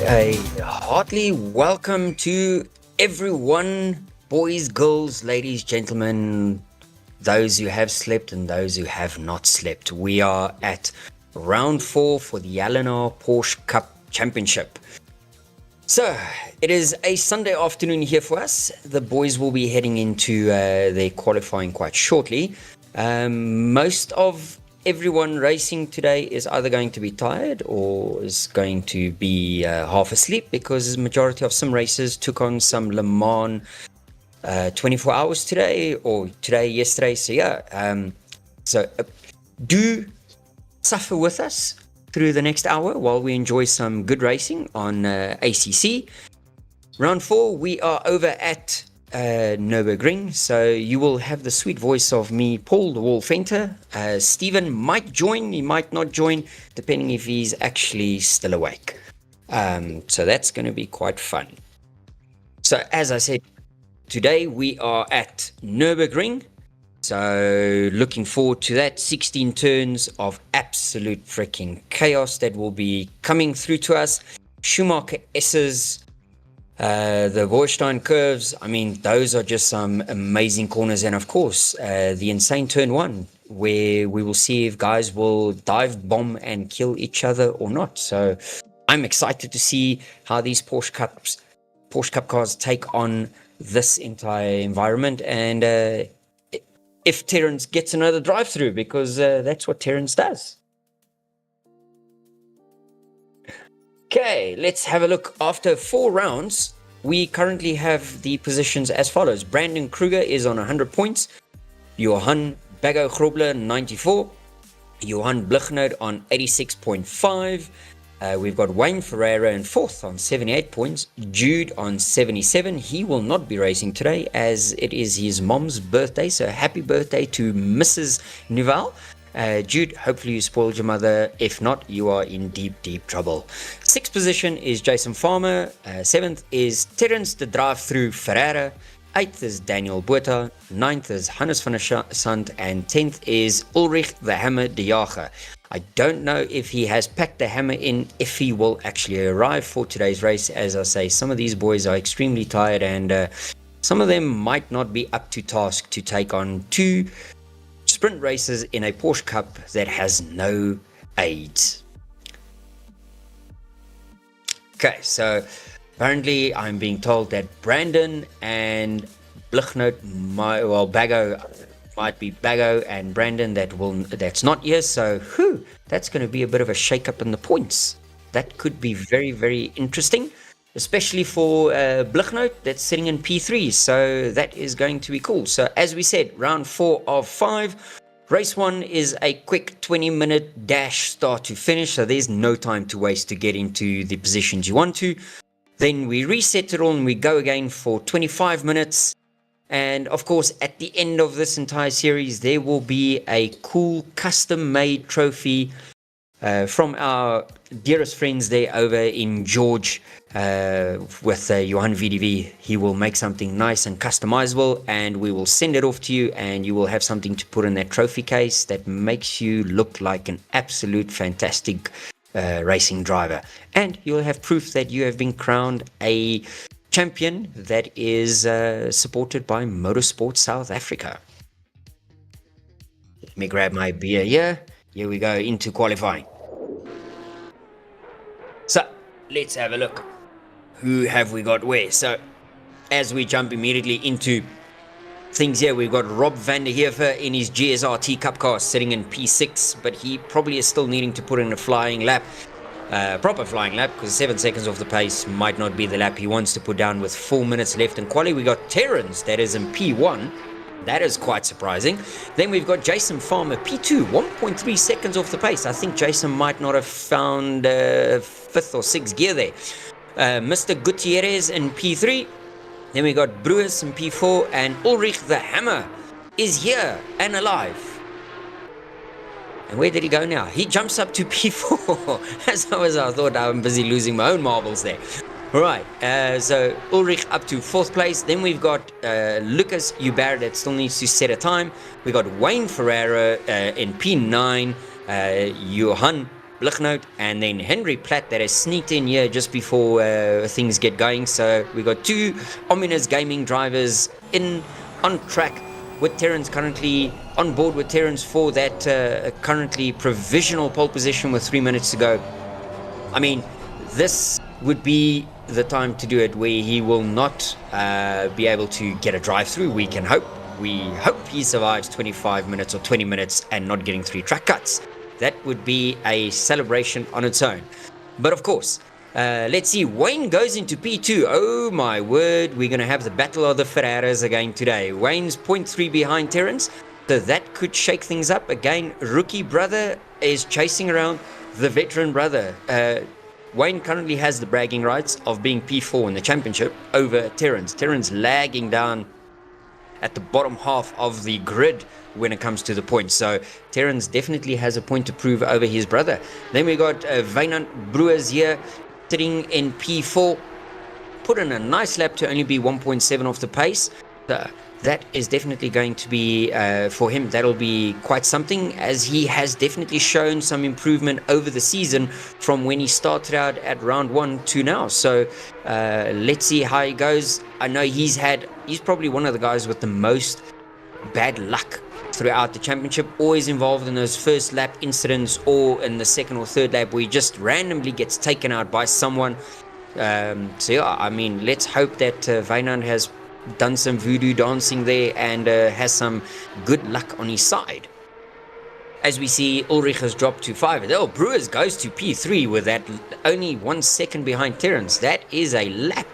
A heartily welcome to everyone, boys, girls, ladies, gentlemen, those who have slept and those who have not slept. We are at round 4 for the LNR Porsche Cup Championship. So, it is a Sunday afternoon here for us. The boys will be heading into their qualifying quite shortly. Most of everyone racing today is either going to be tired or is going to be half asleep, because the majority of some races took on some Le Mans 24 hours today, or yesterday. So yeah, do suffer with us through the next hour while we enjoy some good racing on ACC. Round 4, we are over at Nurburgring, so you will have the sweet voice of me, Paul the Wall Fenter. Stephen might join, he might not join, depending if he's actually still awake. So that's going to be quite fun. So as I said, today we are at Nurburgring, so looking forward to that. 16 turns of absolute freaking chaos that will be coming through to us. Schumacher S's, the Vorstein curves, I mean, those are just some amazing corners. And of course, the insane turn 1, where we will see if guys will dive bomb and kill each other or not. So I'm excited to see how these Porsche Cup cars take on this entire environment, and if Terence gets another drive through, because that's what Terence does. Okay, let's have a look. After 4 rounds, we currently have the positions as follows. Brandon Kruger is on 100 points. Johan Bago Grobler, 94. Johan Blichnout on 86.5. We've got Wayne Ferreira in 4th on 78 points. Jude on 77. He will not be racing today as it is his mom's birthday. So happy birthday to Mrs. Nuval. Jude, hopefully you spoiled your mother. If not, you are in deep, deep trouble. 6th position is Jason Farmer. 7th is Terence the Drive-Through Ferreira. 8th is Daniel Botha. 9th is Hannes van der Sand. And 10th is Ulrich the Hammer de Jager. I don't know if he has packed the hammer in, if he will actually arrive for today's race. As I say, some of these boys are extremely tired, and some of them might not be up to task to take on 2 sprint races in a Porsche Cup that has no aids. Okay, so apparently I'm being told that Brandon and Blichnout, Bago, might be Bago and Brandon that's not here. So that's going to be a bit of a shake-up in the points. That could be very, very interesting, especially for Blichnout that's sitting in P3. So that is going to be cool. So as we said, round 4 of 5. Race 1 is a quick 20-minute dash start to finish. So there's no time to waste to get into the positions you want to. Then we reset it all and we go again for 25 minutes. And of course, at the end of this entire series, there will be a cool custom-made trophy from our dearest friends there over in George with Johan VDV. He will make something nice and customizable, and we will send it off to you, and you will have something to put in that trophy case that makes you look like an absolute fantastic racing driver. And you'll have proof that you have been crowned a champion that is supported by Motorsport South Africa. Let me grab my beer here. Here we go into qualifying. So let's have a look. Who have we got where? So as we jump immediately into things here, we've got Rob van der Heever in his GSRT Cup car sitting in P6, but he probably is still needing to put in a flying lap. Proper flying lap, because 7 seconds off the pace might not be the lap he wants to put down with 4 minutes left in quali. We got Terence that is in P1. That is quite surprising. Then we've got Jason Farmer P2, 1.3 seconds off the pace. I think Jason might not have found 5th or 6th gear there. Mr. Gutierrez in P3. Then we got Brewers in P4, and Ulrich the Hammer is here and alive. And where did he go now? He jumps up to P4. As I thought I'm busy losing my own marbles there. All right, so Ulrich up to 4th place. Then we've got Lucas Hubert that still needs to set a time. We got Wayne Ferreira in P9. Johan Blichnout, and then Henry Platt that has sneaked in here just before things get going. So we got two ominous gaming drivers on track, with Terence currently on board with Terence for that currently provisional pole position with 3 minutes to go. I mean, this would be the time to do it where he will not be able to get a drive through. We hope he survives 25 minutes or 20 minutes and not getting 3 track cuts. That would be a celebration on its own. But of course, let's see. Wayne goes into P2. Oh my word, we're going to have the battle of the Ferraras again today. Wayne's 0.3 behind Terence, so that could shake things up. Again, rookie brother is chasing around the veteran brother. Wayne currently has the bragging rights of being P4 in the championship over Terence. Terence lagging down at the bottom half of the grid when it comes to the points. So Terence definitely has a point to prove over his brother. Then we got Wynand Brewers here sitting in P4. Put in a nice lap to only be 1.7 off the pace. So that is definitely going to be, for him, that'll be quite something, as he has definitely shown some improvement over the season from when he started out at round 1 to now. So let's see how he goes. I know he's probably one of the guys with the most bad luck throughout the championship, always involved in those first lap incidents or in the second or third lap where he just randomly gets taken out by someone. So yeah, I mean, let's hope that Wynand has done some voodoo dancing there and has some good luck on his side. As we see, Ulrich has dropped to 5. Oh, Brewers goes to P3 with that only 1 second behind Terence. That is a lap.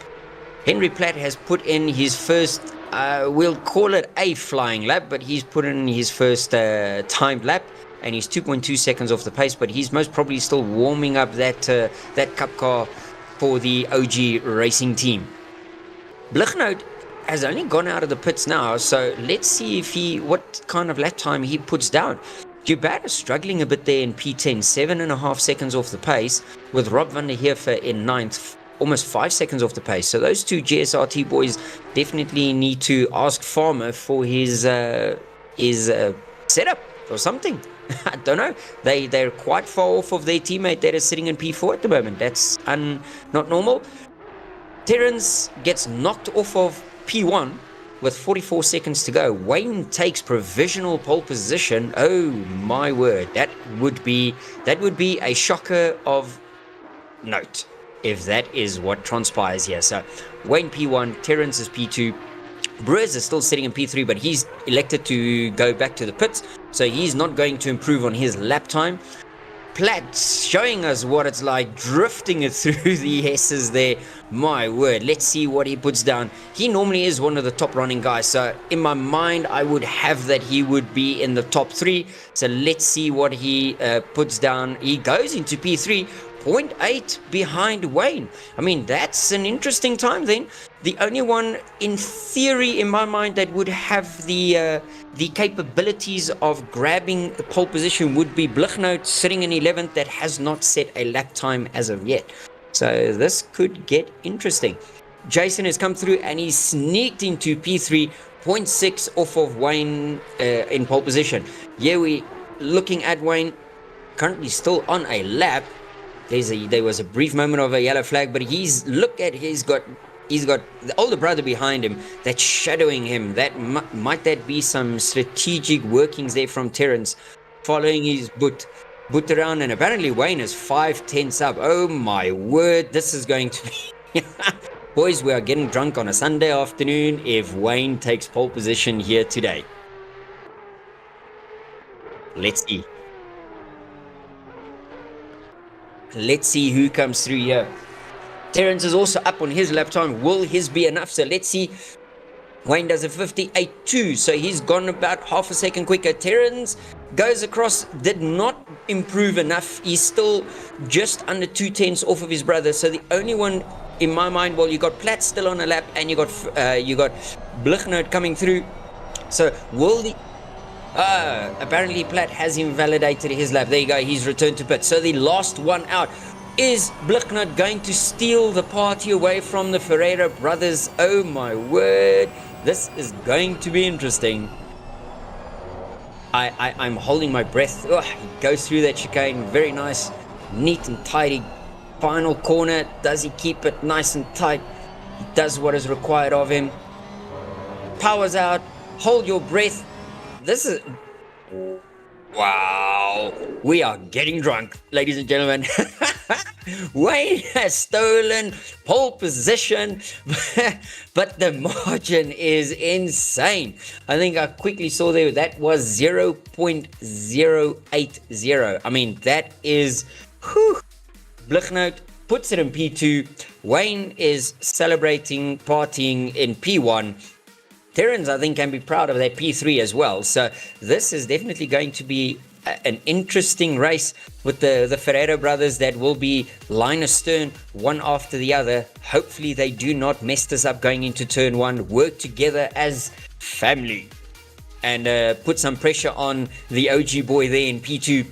Henry Platt has put in his first, we'll call it a flying lap, but he's put in his first timed lap, and he's 2.2 seconds off the pace, but he's most probably still warming up that cup car for the OG racing team. Blichnout has only gone out of the pits now, so let's see what kind of lap time he puts down. Dubat is struggling a bit there in P10, 7.5 seconds off the pace, with Rob van der Heever in 9th, almost 5 seconds off the pace. So those two GSRT boys definitely need to ask Farmer for his setup or something. I don't know. They're quite far off of their teammate that is sitting in P4 at the moment. That's not normal. Terence gets knocked off of P1 with 44 seconds to go. Wayne takes provisional pole position. Oh my word, that would be a shocker of note if that is what transpires here. So Wayne P1, Terence is P2. Brewers is still sitting in P3, but he's elected to go back to the pits, so he's not going to improve on his lap time. Platt showing us what it's like drifting it through the S's there. My word, let's see what he puts down. He normally is one of the top running guys, so in my mind I would have that he would be in the top 3. So let's see what he puts down. He goes into P3, 0.8 behind Wayne. I mean, that's an interesting time then. The only one in theory in my mind that would have the capabilities of grabbing a pole position would be Blichnout, sitting in 11th, that has not set a lap time as of yet. So this could get interesting. Jason has come through and he's sneaked into P3, 0.6 off of Wayne in pole position. Yeah, we looking at Wayne currently still on a lap. There was a brief moment of a yellow flag, but he's got the older brother behind him that's shadowing him. That might be some strategic workings there from Terence, following his boot around, and apparently Wayne is 5/10 up. Oh my word, this is going to be boys, we are getting drunk on a Sunday afternoon if Wayne takes pole position here today. Let's see who comes through here. Terence is also up on his lap time. Will his be enough? So let's see. Wayne does a 58.2, so he's gone about half a second quicker. Terence goes across, did not improve enough. He's still just under 2/10 off of his brother. So the only one in my mind, well, you got Platt still on a lap, and you got Blichnout coming through. So will the apparently Platt has invalidated his lap. There you go, he's returned to pit. So the last one out. Is Blichnout going to steal the party away from the Ferreira brothers? Oh my word, this is going to be interesting. I'm holding my breath. Oh, he goes through that chicane, very nice. neat and tidy final corner. Does he keep it nice and tight? He does what is required of him. Powers out. Hold your breath. This is... Wow. We are getting drunk, ladies and gentlemen. Wayne has stolen pole position, but the margin is insane. I think I quickly saw there that was 0.080. I mean, that is... Blichnout puts it in P2. Wayne is celebrating, partying in P1. Terrence, I think, can be proud of that P3 as well. So this is definitely going to be an interesting race with the Ferreira brothers that will be line astern, one after the other. Hopefully they do not mess this up going into turn one. Work together as family and put some pressure on the OG boy there in P2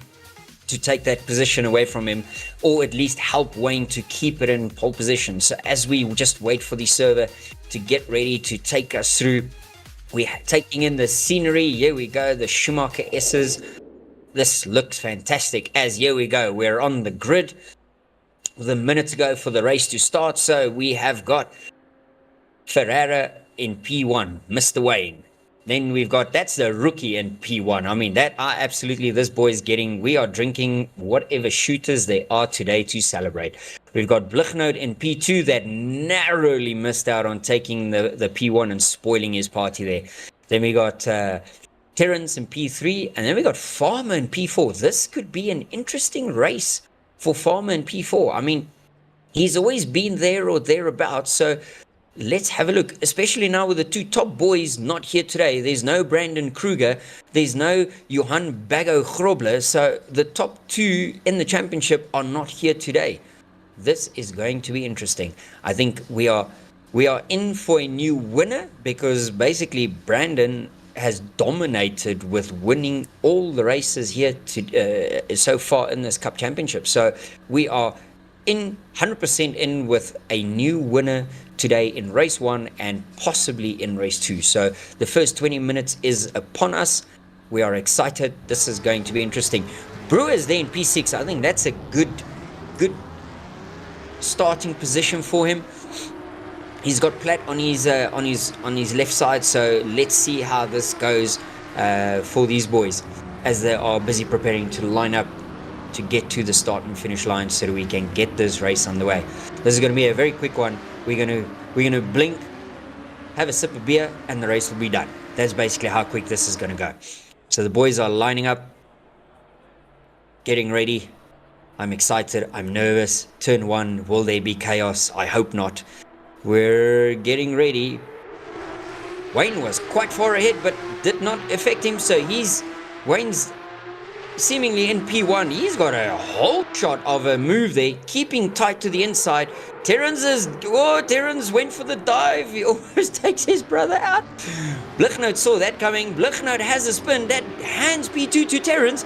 to take that position away from him, or at least help Wayne to keep it in pole position. So as we just wait for the server to get ready to take us through, we're taking in the scenery. Here we go, the Schumacher S's. This looks fantastic. As here we go, we're on the grid with a minute to go for the race to start. So we have got Ferreira in P1, Mr. Wayne. Then we've got, that's the rookie in P1. I mean, that are absolutely, this boy's getting, we are drinking whatever shooters there are today to celebrate. We've got Blichnout in P2 that narrowly missed out on taking the P1 and spoiling his party there. Then we got Terrence in P3, and then we got Farmer in P4. This could be an interesting race for Farmer in P4. I mean, he's always been there or thereabouts, so let's have a look, especially now with the two top boys not here today. There's no Brandon Kruger, there's no Johan Bago Grobler, so the top two in the championship are not here today. This is going to be interesting. I think we are in for a new winner, because basically Brandon has dominated with winning all the races here so far in this Cup Championship. So we are 100% in with a new winner today in race 1 and possibly in race 2. So the first 20 minutes is upon us. We are excited. This is going to be interesting. Brewer's there in P6. I think that's a good starting position for him. He's got Platt on his left side, so let's see how this goes for these boys as they are busy preparing to line up to get to the start and finish line so that we can get this race on the way. This is going to be a very quick one. We're gonna blink, have a sip of beer, and the race will be done. That's basically how quick this is going to go. So the boys are lining up, getting ready. I'm excited, I'm nervous. Turn 1, will there be chaos? I hope not. We're getting ready. Wayne was quite far ahead, but did not affect him, so Wayne's seemingly in P1. He's got a whole shot of a move there, keeping tight to the inside. Terrence went for the dive. He almost takes his brother out. Blichnout saw that coming. Blichnout has a spin that hands P2 to Terrence.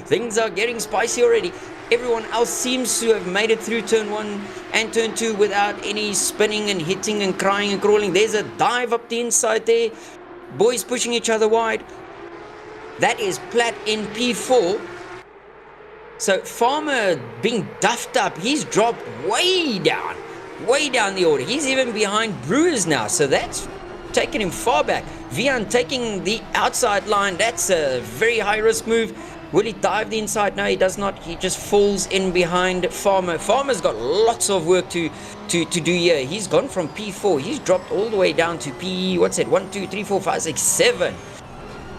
Things are getting spicy already. Everyone else seems to have made it through turn 1 and turn 2 without any spinning and hitting and crying and crawling. There's a dive up the inside there. Boys pushing each other wide. That is Platt in P4. So Farmer being duffed up. He's dropped way down the order. He's even behind Brewers now. So that's taken him far back. Vian taking the outside line. That's a very high risk move. Will he dive the inside? No, he does not. He just falls in behind Farmer. Farmer's got lots of work to do here. He's gone from P4. He's dropped all the way down to P, what's it? 1, 2, 3, 4, 5, 6, 7.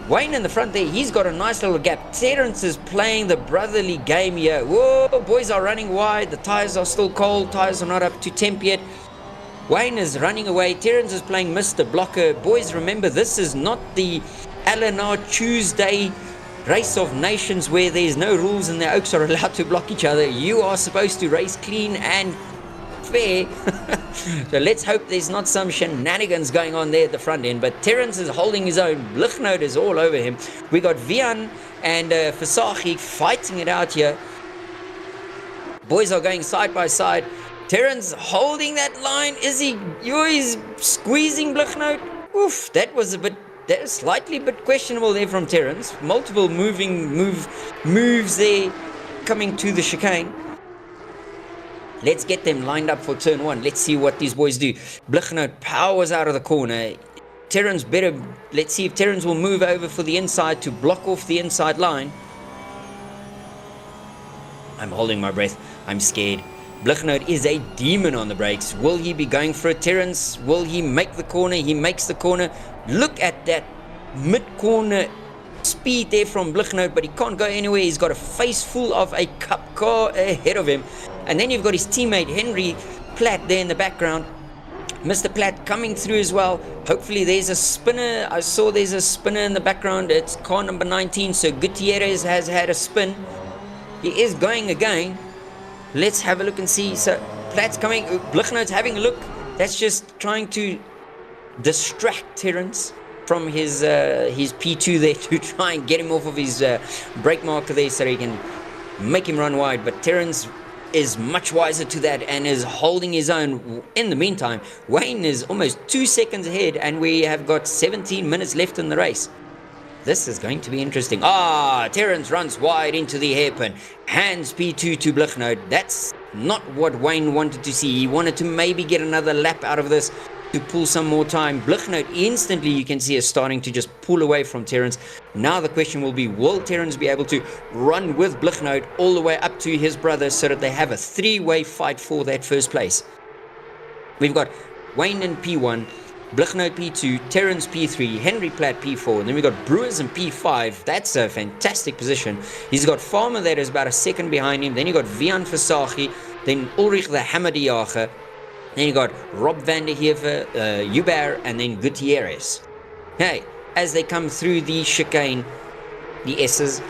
Wayne in the front there, he's got a nice little gap. Terrence is playing the brotherly game here. Whoa, boys are running wide. The tires are still cold. Tires are not up to temp yet. Wayne is running away. Terrence is playing Mr. Blocker. Boys, remember, this is not the LNR Tuesday Race of Nations where there's no rules and the Oaks are allowed to block each other. You are supposed to race clean and fair. So let's hope there's not some shenanigans going on there at the front end. But Terrence is holding his own. Blichnout is all over him. We got Vian and Fasaki fighting it out here. Boys are going side by side. Terrence holding that line. He's squeezing Blichnout. Oof, that was slightly bit questionable there from Terrence. Multiple moves there. coming to the chicane. Let's get them lined up for turn 1. Let's see what these boys do. Blichnout powers out of the corner. Terrence better, let's see if Terrence will move over for the inside to block off the inside line. I'm holding my breath. I'm scared. Blichnout is a demon on the brakes. Will he be going for a Terrence? Will he make the corner? He makes the corner. Look at that mid-corner speed there from Blichnout, but he can't go anywhere. He's got a face full of a cup car ahead of him. And then you've got his teammate Henry Platt there in the background. Mr. Platt coming through as well. Hopefully there's a spinner. I saw there's a spinner in the background. It's car number 19. So Gutierrez has had a spin. He is going again. Let's have a look and see. So Platt's coming. Blichnout's having a look. That's just trying to distract Terrence from his P2 there to try and get him off of his brake marker there so he can make him run wide. But Terrence is much wiser to that and is holding his own. In the meantime, Wayne is almost 2 seconds ahead and we have got 17 minutes left in the race. This is going to be interesting. Terrence runs wide into the hairpin. Hands P2 to Blichnout. That's not what Wayne wanted to see. He wanted to maybe get another lap out of this to pull some more time. Blichnout instantly, you can see, is starting to just pull away from Terrence. Now the question will be, will Terrence be able to run with Blichnout all the way up to his brother so that they have a three-way fight for that first place? We've got Wayne in P1, Blichnout P2, Terrence P3, Henry Platt P4, and then we've got Brewers in P5. That's a fantastic position. He's got Farmer that is about a second behind him. Then you've got Vian Versace, then Ulrich the Hammer de Jager. Then you got Rob van der Heever, Hubert, and then Gutierrez. Hey, as they come through the chicane, the S's,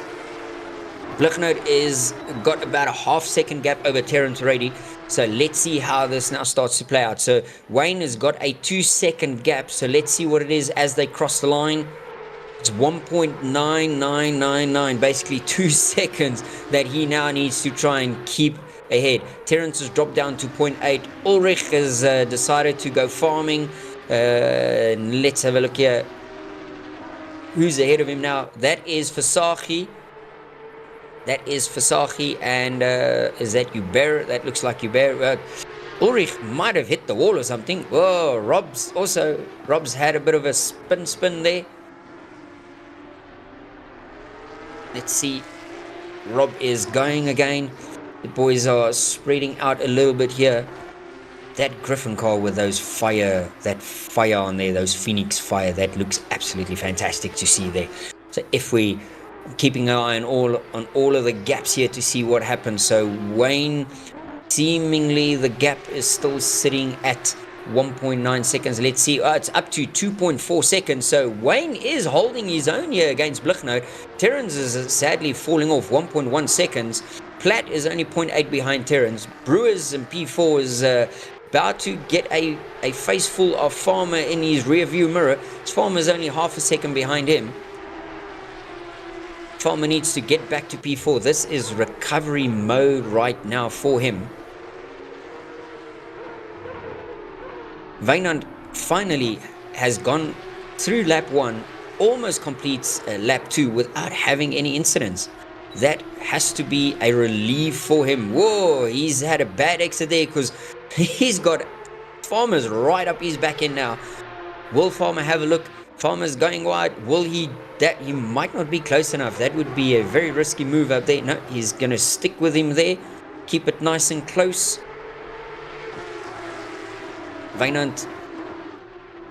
Blichnout is got about a half-second gap over Terrence already. So let's see how this now starts to play out. So Wayne has got a 2-second gap. So let's see what it is as they cross the line. It's 1.9999, basically 2 seconds that he now needs to try and keep ahead. Terrence has dropped down to 0.8. Ulrich has decided to go farming. Let's have a look here. Who's ahead of him now? That is Versace. And is that Hubert? That looks like Hubert. Ulrich might have hit the wall or something. Oh, Rob's had a bit of a spin there. Let's see. Rob is going again. The boys are spreading out a little bit here. That Griffin car with that fire on there, those Phoenix fire, that looks absolutely fantastic to see there. So if we keeping an eye on all of the gaps here to see what happens. So Wayne, seemingly the gap is still sitting at 1.9 seconds. Let's see. It's up to 2.4 seconds. So Wayne is holding his own here against Blichnout. Terrence is sadly falling off 1.1 seconds. Platt is only 0.8 behind Terrence. Brewers in P4 is about to get a face full of Farmer in his rear view mirror. Farmer's only half a second behind him. Farmer needs to get back to P4. This is recovery mode right now for him. Wynand finally has gone through lap 1, almost completes lap 2 without having any incidents. That has to be a relief for him. Whoa, he's had a bad exit there because he's got Farmer's right up his back end now. Will Farmer have a look? Farmer's going wide. Will he? That he might not be close enough. That would be a very risky move up there. No, he's going to stick with him there. Keep it nice and close. Wynand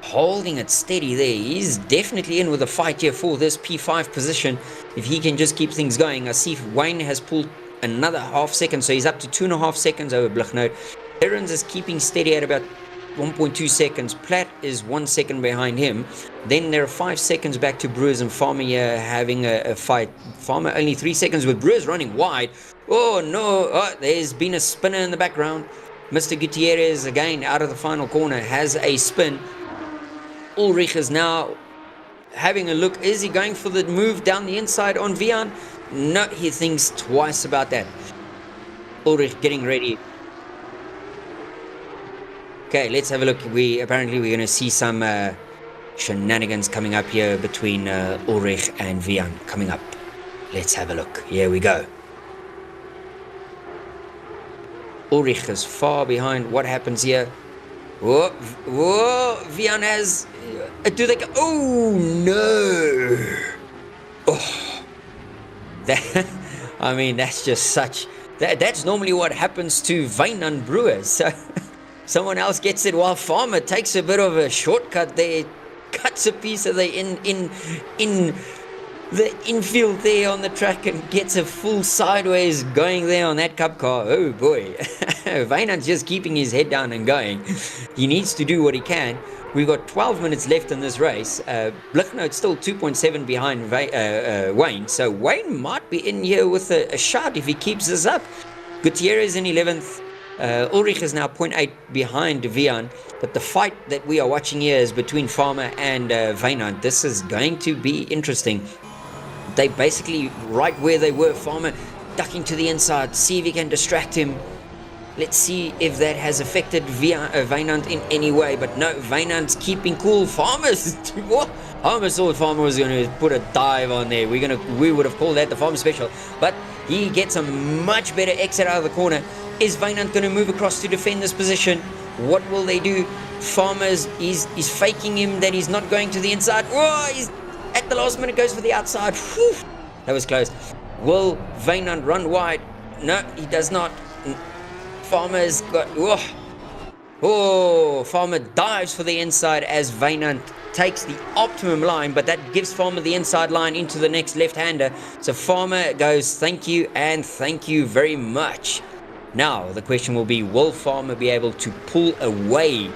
holding it steady there. He's definitely in with a fight here for this P5 position. If he can just keep things going. I see if Wayne has pulled another half second. So he's up to 2.5 seconds over Blichnout. Terrence is keeping steady at about 1.2 seconds. Platt is 1 second behind him. Then there are 5 seconds back to Brewers and Farmer here having a fight. Farmer only 3 seconds with Brewers running wide. Oh no, there's been a spinner in the background. Mr. Gutierrez again out of the final corner has a spin. Ulrich is now having a look. Is he going for the move down the inside on Vian? No, he thinks twice about that. Ulrich getting ready. Okay, let's have a look. Apparently we're going to see some shenanigans coming up here between Ulrich and Vian coming up. Let's have a look. Here we go. Ulrich is far behind. What happens here? Whoa, whoa, Vian has... do they go? Oh, no. Oh, that, I mean, that's just such... That's normally what happens to Wynand Brewers. So someone else gets it while Farmer takes a bit of a shortcut there, cuts a piece of the in the infield there on the track and gets a full sideways going there on that cup car. Oh boy. Wynand's just keeping his head down and going. He needs to do what he can. We've got 12 minutes left in this race. Blichnote's still 2.7 behind Wayne. So Wayne might be in here with a shot if he keeps this up. Gutierrez in 11th. Ulrich is now 0.8 behind Vian. But the fight that we are watching here is between Farmer and Wynand. This is going to be interesting. They basically right where they were. Farmer ducking to the inside. See if he can distract him. Let's see if that has affected Wynand in any way. But no, Wynand's keeping cool. Farmer's... What? I almost thought Farmer was going to put a dive on there. We would have called that the Farmer Special. But he gets a much better exit out of the corner. Is Wynand going to move across to defend this position? What will they do? Farmer's is faking him that he's not going to the inside. Oh, he's at the last minute goes for the outside. Whew, that was close. Will Wynand run wide? No, he does not. Farmer's got... Oh, Farmer dives for the inside as Wynand takes the optimum line, but that gives Farmer the inside line into the next left-hander. So Farmer goes, thank you and thank you very much. Now, the question will be, will Farmer be able to pull away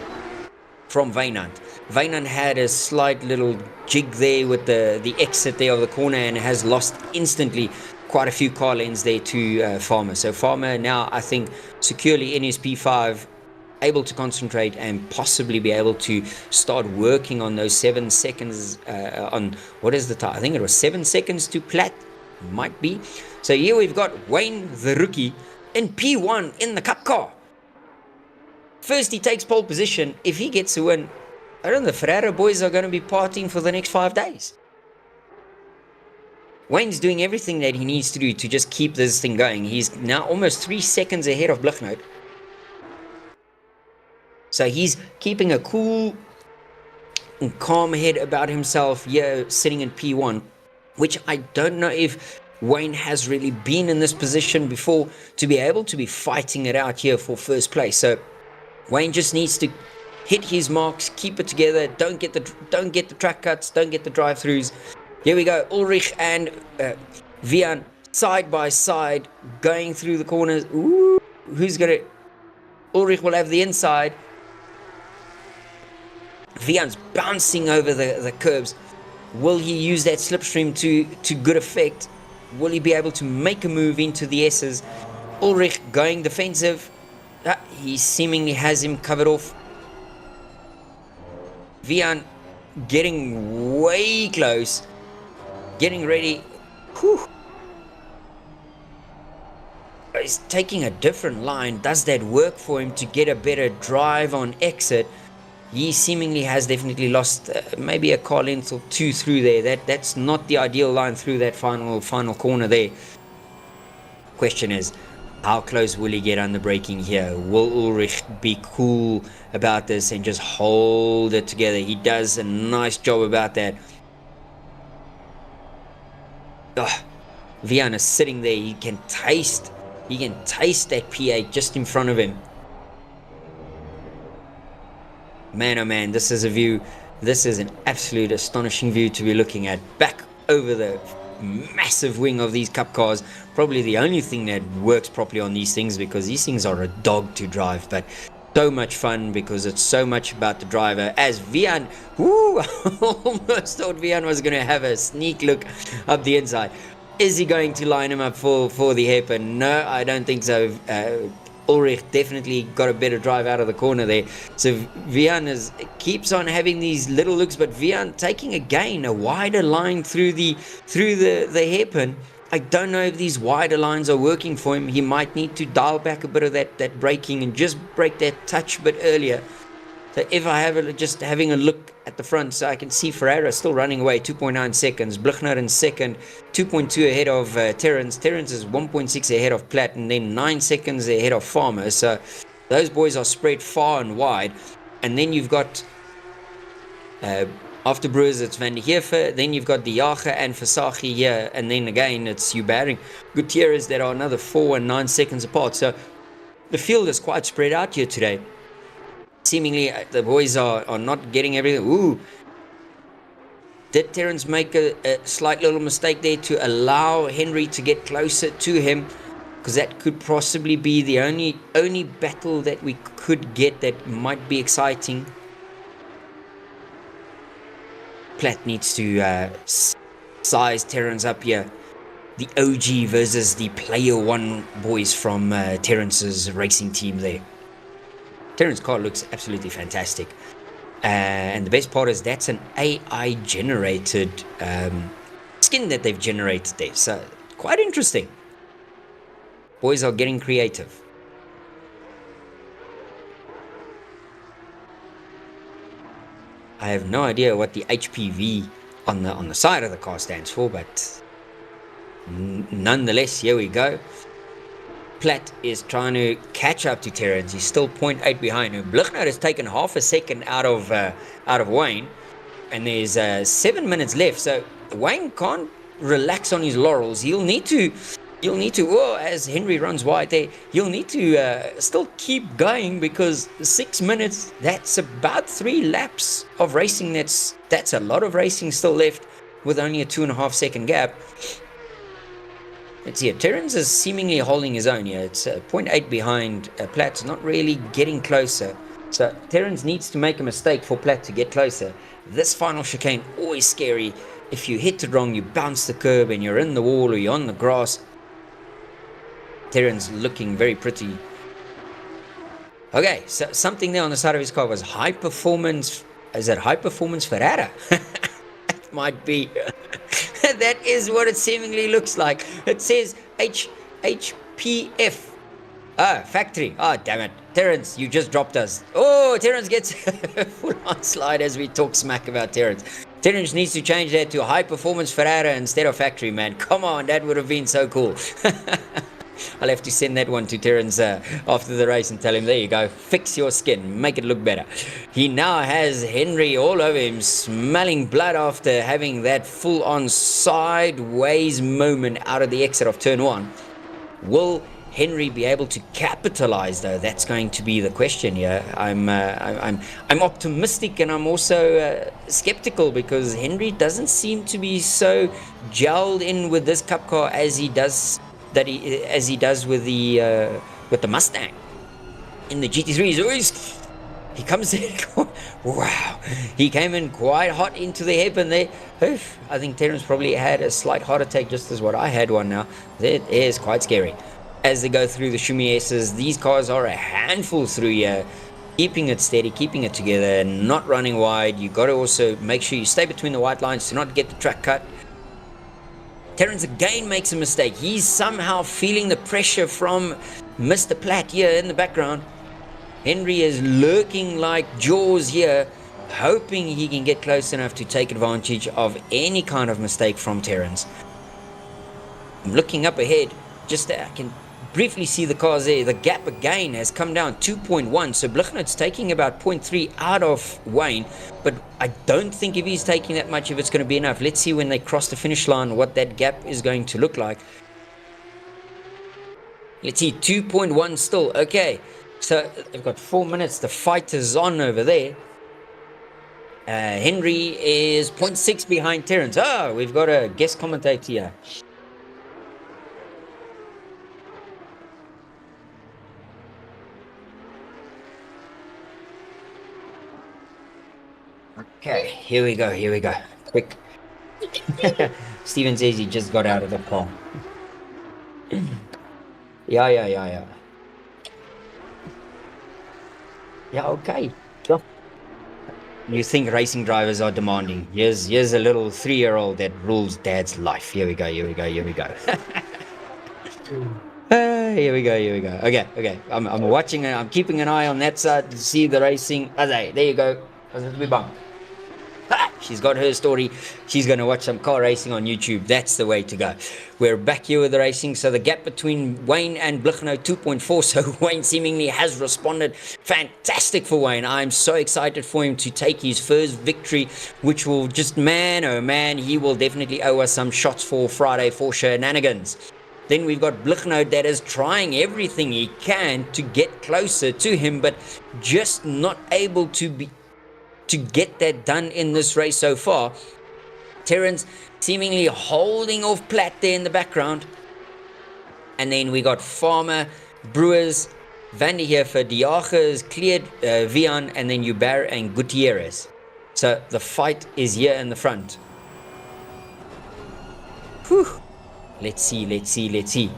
from Wynand? Wynand had a slight little jig there with the exit there of the corner and has lost instantly quite a few car lengths there to Farmer. So Farmer now, I think, securely in his P5, able to concentrate and possibly be able to start working on those 7 seconds on, what is the time? I think it was 7 seconds to plat, might be. So here we've got Wayne the rookie in P1 in the cup car. First he takes pole position. If he gets a win, I don't know, the Ferrara boys are going to be partying for the next 5 days. Wayne's doing everything that he needs to do to just keep this thing going. He's now almost 3 seconds ahead of Blichnote. So he's keeping a cool and calm head about himself here, sitting in P1, which I don't know if Wayne has really been in this position before to be able to be fighting it out here for first place. So Wayne just needs to hit his marks, keep it together, don't get the track cuts, don't get the drive-throughs. Here we go, Ulrich and Vian side by side going through the corners. Ooh, who's gonna... Ulrich will have the inside. Vian's bouncing over the curbs. Will he use that slipstream to good effect? Will he be able to make a move into the S's? Ulrich going defensive. He seemingly has him covered off. Vian getting way close. Getting ready. Whew. He's taking a different line. Does that work for him to get a better drive on exit? He seemingly has definitely lost maybe a car length or 2 through there. That's not the ideal line through that final corner there. Question is, how close will he get on the braking here? Will Ulrich be cool about this and just hold it together? He does a nice job about that. Vian is sitting there. He can taste that P8 just in front of him. Man, oh man, this is a view. This is an absolute astonishing view to be looking at. Back over the massive wing of these cup cars. Probably the only thing that works properly on these things, because these things are a dog to drive. But so much fun because it's so much about the driver. As Vian, almost thought Vian was going to have a sneak look up the inside. Is he going to line him up for the hairpin? No, I don't think so. Ulrich definitely got a better drive out of the corner there. So Vian keeps on having these little looks, but Vian taking again a wider line through the hairpin. I don't know if these wider lines are working for him. He might need to dial back a bit of that braking and just brake that touch a bit earlier. So if I have just having a look at the front, so I can see Ferreira still running away, 2.9 seconds. Bluchner in second, 2.2 ahead of Terrence. Terrence is 1.6 ahead of Platt, and then 9 seconds ahead of Farmer. So those boys are spread far and wide. And then you've got after Brewers, it's Van der Heever. Then you've got De Jager and Versace here. And then again, it's Hugh Baring. Gutierrez that are another 4 and 9 seconds apart. So the field is quite spread out here today. Seemingly, the boys are not getting everything. Ooh. Did Terrence make a slight little mistake there to allow Henry to get closer to him? Because that could possibly be the only battle that we could get that might be exciting. Platt needs to size Terrence up here. The OG versus the Player One boys from Terrence's racing team there. Terrence's car looks absolutely fantastic. And the best part is that's an AI generated skin that they've generated there. So quite interesting. Boys are getting creative. I have no idea what the HPV on the side of the car stands for, but nonetheless, here we go. Platt is trying to catch up to Terrence. He's still 0.8 behind him. Bluchner has taken half a second out of Wayne, and there's 7 minutes left. So Wayne can't relax on his laurels. You'll need to, as Henry runs wide there, you'll need to still keep going, because 6 minutes, that's about 3 laps of racing. That's a lot of racing still left with only a 2.5 second gap. Let's see it. Terrence is seemingly holding his own here. It's 0.8 behind Platt, not really getting closer. So Terrence needs to make a mistake for Platt to get closer. This final chicane, always scary. If you hit it wrong, you bounce the curb and you're in the wall or you're on the grass. Terrence looking very pretty. Okay, so something there on the side of his car was high performance. Is it high performance Ferrara? It might be. That is what it seemingly looks like. It says HPF. Ah, factory. Ah, damn it. Terrence, you just dropped us. Oh, Terrence gets a full-on slide as we talk smack about Terrence. Terrence needs to change that to high performance Ferrara instead of factory, man. Come on, that would have been so cool. I'll have to send that one to Terrence after the race and tell him, there you go, fix your skin, make it look better. He now has Henry all over him, smelling blood after having that full-on sideways moment out of the exit of turn 1. Will Henry be able to capitalize, though? That's going to be the question here. I'm optimistic, and I'm also skeptical, because Henry doesn't seem to be so gelled in with this Cup car as he does with the Mustang in the GT3s. He comes in. Wow, he came in quite hot into the hairpin there. Oof, I think Terrence probably had a slight heart attack, just as what I had one now. That is quite scary. As they go through the Schumieses, these cars are a handful through here, keeping it steady, keeping it together, not running wide. You got to also make sure you stay between the white lines to not get the track cut. Terrence again makes a mistake. He's somehow feeling the pressure from Mr. Platt here in the background. Henry is lurking like Jaws here, hoping he can get close enough to take advantage of any kind of mistake from Terrence. I'm looking up ahead, just I can briefly see the cars there. The gap again has come down 2.1, so Bluchner's taking about 0.3 out of Wayne, but I don't think if he's taking that much, if it's going to be enough. Let's see when they cross the finish line what that gap is going to look like. Let's see, 2.1 still. Okay, so they've got 4 minutes. The fight is on over there. Henry is 0.6 behind Terrence. Oh, we've got a guest commentator here. Okay, here we go. Quick. Steven says he just got out of the car. Yeah. Yeah, okay. Sure. You think racing drivers are demanding. Here's a little 3-year-old that rules dad's life. Here we go. Here we go. Here we go. Okay. I'm watching it. I'm keeping an eye on that side to see the racing. There you go. She's got her story. She's going to watch some car racing on YouTube. That's the way to go. We're back here with the racing. So the gap between Wayne and Blichno 2.4. So Wayne seemingly has responded. Fantastic for Wayne. I'm so excited for him to take his first victory, which will just, man, oh man, he will definitely owe us some shots for Friday for shenanigans. Then we've got Blichno that is trying everything he can to get closer to him, but just not able to get that done in this race so far. Terrence seemingly holding off Platt there in the background. And then we got Farmer, Brewers, Van der Heever, Diache is cleared, Vian, and then Uber and Gutierrez. So the fight is here in the front. Whew. Let's see.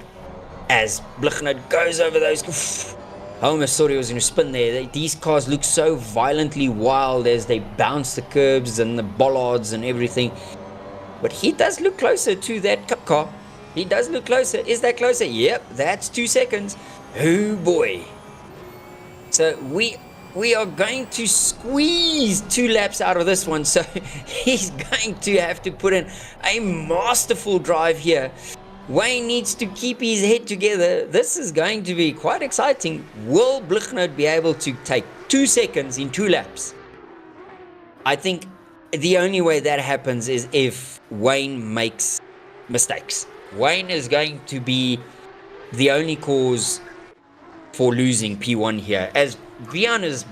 As Blichno goes over those... I almost thought he was going to spin there. These cars look so violently wild as they bounce the curbs and the bollards and everything. But he does look closer to that cup car. He does look closer. Is that closer? Yep, that's 2 seconds. Oh boy. So we are going to squeeze 2 laps out of this one. So he's going to have to put in a masterful drive here. Wayne needs to keep his head together. This is going to be quite exciting. Will Blichno be able to take 2 seconds in 2 laps? I think the only way that happens is if Wayne makes mistakes. Wayne is going to be the only cause for losing P1 here. As Vian is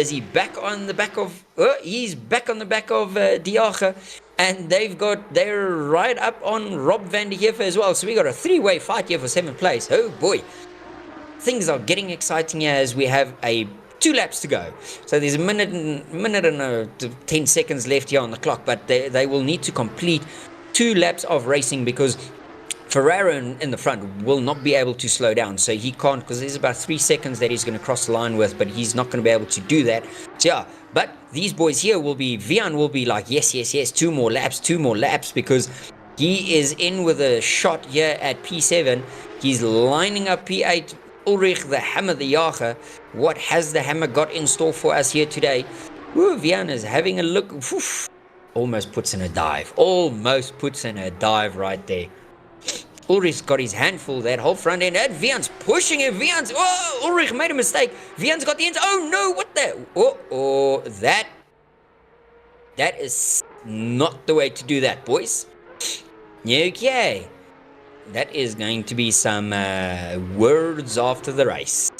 he back on the back of... he's back on the back of Diache. And they're right up on Rob Van der Heever as well. So we got a 3-way fight here for 7th place. Oh boy. Things are getting exciting here as we have 2 laps to go. So there's a minute and 10 seconds left here on the clock. But they will need to complete 2 laps of racing because Ferraro in the front will not be able to slow down. So he can't, because there's about 3 seconds that he's going to cross the line with. But he's not going to be able to do that. So yeah. But these boys here Vian will be like, yes, 2 more laps, because he is in with a shot here at P7. He's lining up P8. Ulrich, the Hammer, the Jager. What has the Hammer got in store for us here today? Woo, Vian is having a look. Oof, almost puts in a dive right there. Ulrich's got his handful, that whole front end. And Vian's pushing him. Ulrich made a mistake. Vian's got the ends. Oh no, what the? That is not the way to do that, boys. Okay. That is going to be some words after the race.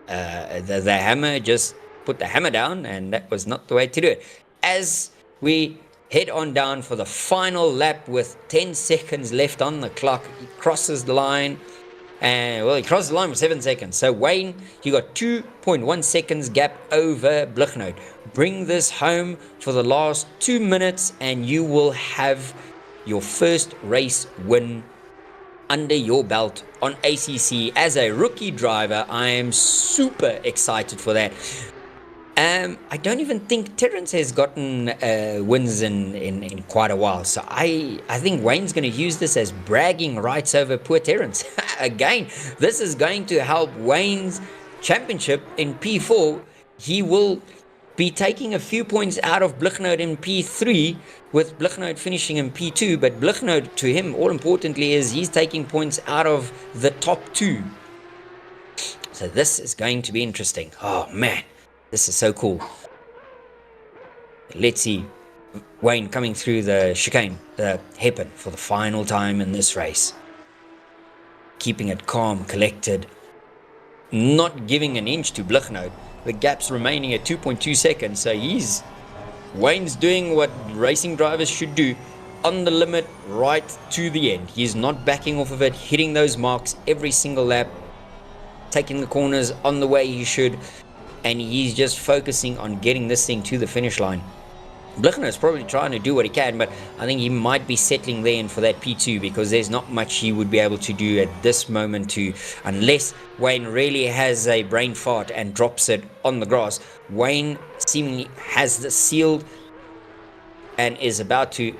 The Hammer just put the hammer down, and that was not the way to do it. As we head on down for the final lap with 10 seconds left on the clock. He crosses the line. And, well, he crosses the line with 7 seconds. So, Wayne, you got 2.1 seconds gap over Blichno. Bring this home for the last 2 minutes and you will have your first race win under your belt on ACC. As a rookie driver, I am super excited for that. I don't even think Terrence has gotten wins in quite a while. So I think Wayne's going to use this as bragging rights over poor Terrence. Again, this is going to help Wayne's championship in P4. He will be taking a few points out of Blichno in P3, with Blichno finishing in P2. But Blichno, to him, all importantly, is he's taking points out of the top 2. So this is going to be interesting. Oh, man. This is so cool. Let's see Wayne coming through the chicane, the hairpin, for the final time in this race. Keeping it calm, collected, not giving an inch to Blichno. The gap's remaining at 2.2 seconds, so Wayne's doing what racing drivers should do, on the limit right to the end. He's not backing off of it, hitting those marks every single lap, taking the corners on the way he should. And he's just focusing on getting this thing to the finish line. Blichno is probably trying to do what he can, but I think he might be settling there in for that P2, because there's not much he would be able to do at this moment unless Wayne really has a brain fart and drops it on the grass. Wayne seemingly has this sealed and is about to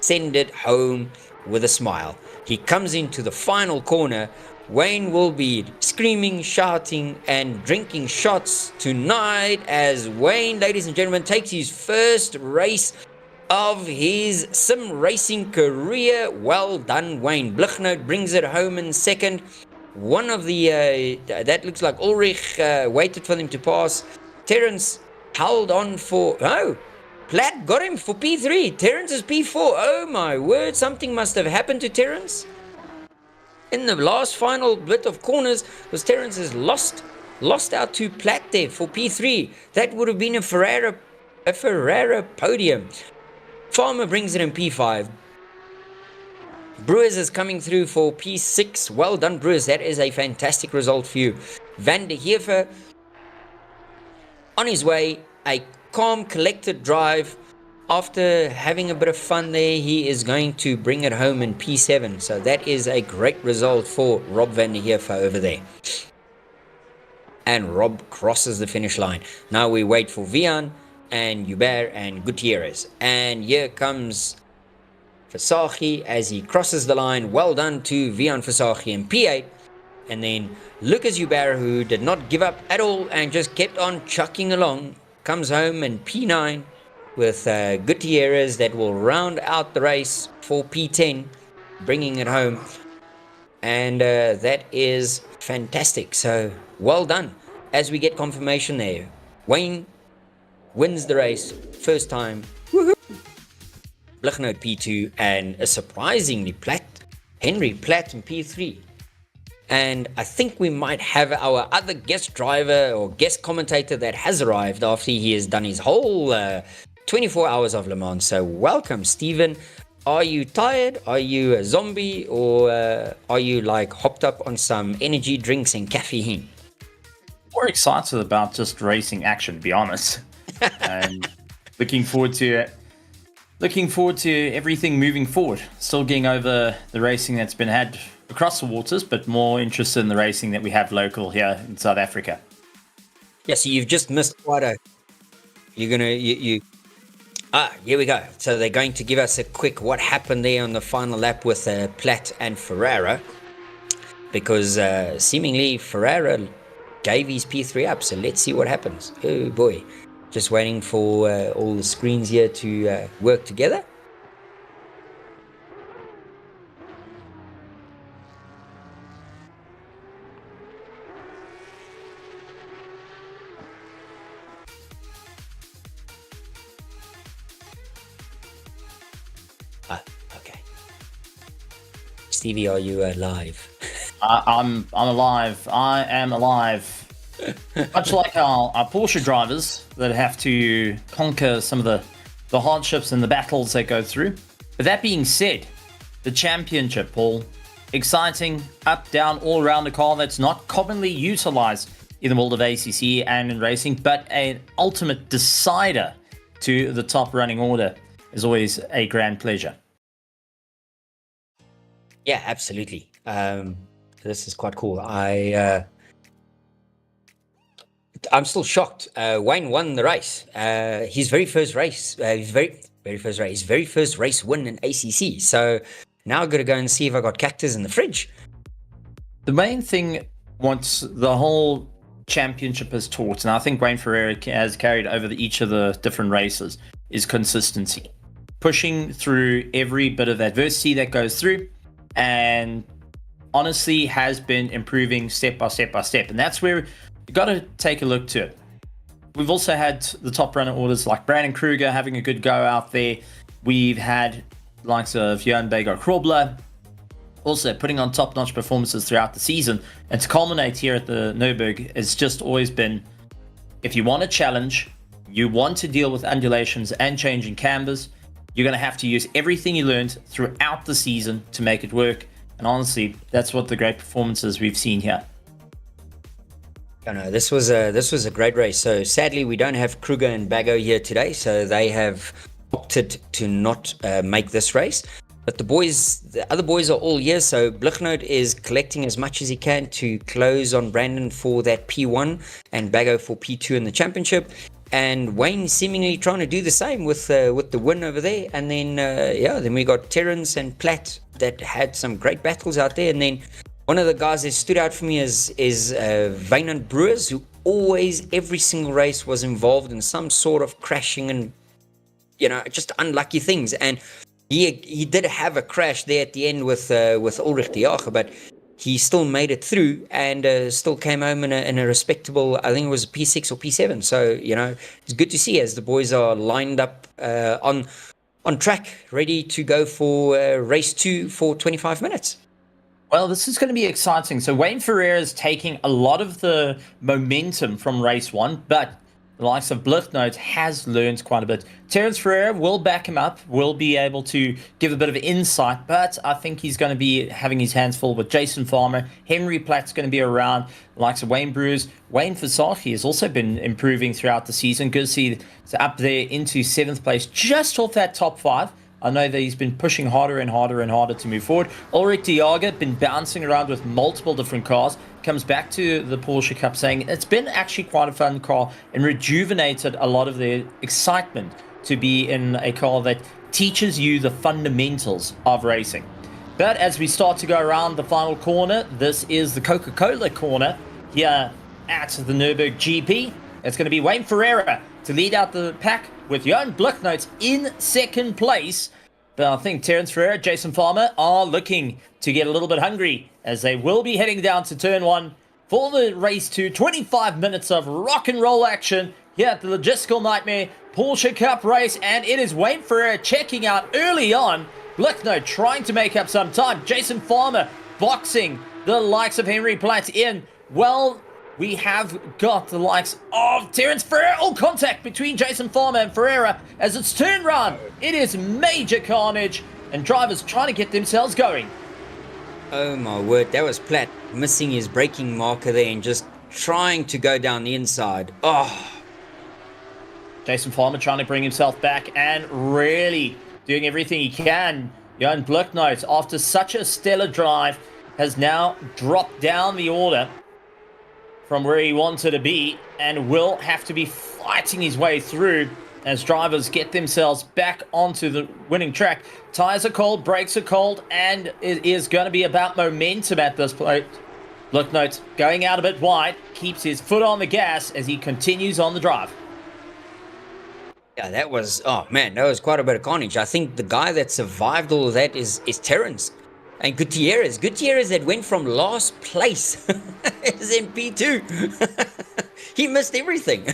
send it home with a smile. He comes into the final corner Wayne will be screaming, shouting, and drinking shots tonight as Wayne, ladies and gentlemen, takes his first race of his sim racing career. Well done, Wayne. Blichnout brings it home in second. One of the, that looks like Ulrich waited for them to pass. Terence held on for, oh, Platt got him for P3. Terence is P4. Oh my word, something must have happened to Terence. In the last final bit of corners, was Terence has lost out to Platt there for P3. That would have been a Ferrara podium. Farmer brings it in P5. Brewers is coming through for P6. Well done, Brewers. That is a fantastic result for you. Van der Heever on his way. A calm, collected drive. After having a bit of fun there, he is going to bring it home in P7. So that is a great result for Rob van der Heever over there. And Rob crosses the finish line. Now we wait for Vian and Hubert and Gutierrez. And here comes Versace as he crosses the line. Well done to Vian Versace in P8. And then Lucas Hubert, who did not give up at all and just kept on chucking along, comes home in P9 with Gutierrez that will round out the race for P10, bringing it home. And that is fantastic. So well done. As we get confirmation there, Wayne wins the race first time. Woohoo! Blichnout P2 and a surprisingly Henry Platt in P3. And I think we might have our other guest driver or guest commentator that has arrived after he has done his whole 24 hours of Le Mans. So welcome, Stephen. Are you tired? Are you a zombie? Or are you like hopped up on some energy drinks and caffeine? We're excited about just racing action, to be honest. And looking forward to everything moving forward. Still getting over the racing that's been had across the waters, but more interested in the racing that we have local here in South Africa. Yeah, so you've just missed quite a... here we go. So they're going to give us a quick what happened there on the final lap with Platt and Ferrara, because seemingly Ferrara gave his P3 up. So let's see what happens. Oh boy, just waiting for all the screens here to work together. Okay. Stevie, are you alive? I'm alive. I am alive. Much like our Porsche drivers that have to conquer some of the hardships and the battles they go through. But that being said, the championship, Paul, exciting, up, down, all around the car that's not commonly utilized in the world of ACC and in racing, but an ultimate decider to the top running order is always a grand pleasure. Yeah, absolutely. This is quite cool. I'm still shocked. Wayne won the race. His very first race. His very first race win in ACC. So now I've got to go and see if I got cactus in the fridge. The main thing once the whole championship has taught, and I think Wayne Ferreira has carried over each of the different races, is consistency. Pushing through every bit of adversity that goes through, and honestly has been improving step by step by step. And that's where you got to take a look to it. We've also had the top runner orders like Brandon Kruger having a good go out there. We've had likes of Johan Bego Krobler also putting on top-notch performances throughout the season. And to culminate here at the Nurburgring, it's just always been, if you want a challenge, you want to deal with undulations and changing cambers, you're going to have to use everything you learned throughout the season to make it work. And honestly, that's what the great performances we've seen here. This was a great race. So sadly, we don't have Kruger and Bago here today, so they have opted to not make this race. But the other boys are all here. So Blichnout is collecting as much as he can to close on Brandon for that P1 and Bago for P2 in the championship. And Wayne seemingly trying to do the same with the win over there. And then then we got Terence and Platt that had some great battles out there. And then One of the guys that stood out for me is Wynand Brewers, who always, every single race, was involved in some sort of crashing and, just unlucky things. And he did have a crash there at the end with Ulrich de Jager, but he still made it through and still came home in a respectable, I think it was a P6 or P7. So, it's good to see as the boys are lined up on track, ready to go for race 2 for 25 minutes. Well, this is going to be exciting. So Wayne Ferreira is taking a lot of the momentum from race 1, but the likes of Blichtnote has learned quite a bit. Terence Ferreira will back him up, will be able to give a bit of insight, but I think he's going to be having his hands full with Jason Farmer. Henry Platt's going to be around, the likes of Wayne Brewers. Wayne Versace has also been improving throughout the season. Good to see it's up there into 7th place, just off that top 5. I know that he's been pushing harder and harder and harder to move forward. Ulrich de Jager been bouncing around with multiple different cars. Comes back to the Porsche Cup saying it's been actually quite a fun car and rejuvenated a lot of their excitement to be in a car that teaches you the fundamentals of racing. But as we start to go around the final corner, this is the Coca-Cola corner here at the Nurburgring GP. It's going to be Wayne Ferreira to lead out the pack with Johan Blichtnote in 2nd place. But I think Terence Ferreira, Jason Farmer are looking to get a little bit hungry as they will be heading down to turn 1 for the race 2. 25 minutes of rock and roll action here at the Logistical Nightmare Porsche Cup race. And it is Wayne Ferreira checking out early on. Blichtnote trying to make up some time. Jason Farmer boxing the likes of Henry Platt in. Well, we have got the likes of Terence Ferreira. Oh, contact between Jason Farmer and Ferreira as it's turn round. It is major carnage and drivers trying to get themselves going. Oh my word, that was Platt missing his braking marker there and just trying to go down the inside. Oh. Jason Farmer trying to bring himself back and really doing everything he can. Johan Blichtnote, after such a stellar drive, has now dropped down the order from where he wanted to be and will have to be fighting his way through as drivers get themselves back onto the winning track. Tires are cold, brakes are cold, and it is going to be about momentum at this point. Blichtnote going out a bit wide, keeps his foot on the gas as he continues on the drive. Yeah, that was, oh man, that was quite a bit of carnage. I think the guy that survived all of that is Terence. And Gutierrez that went from last place is in P2. He missed everything.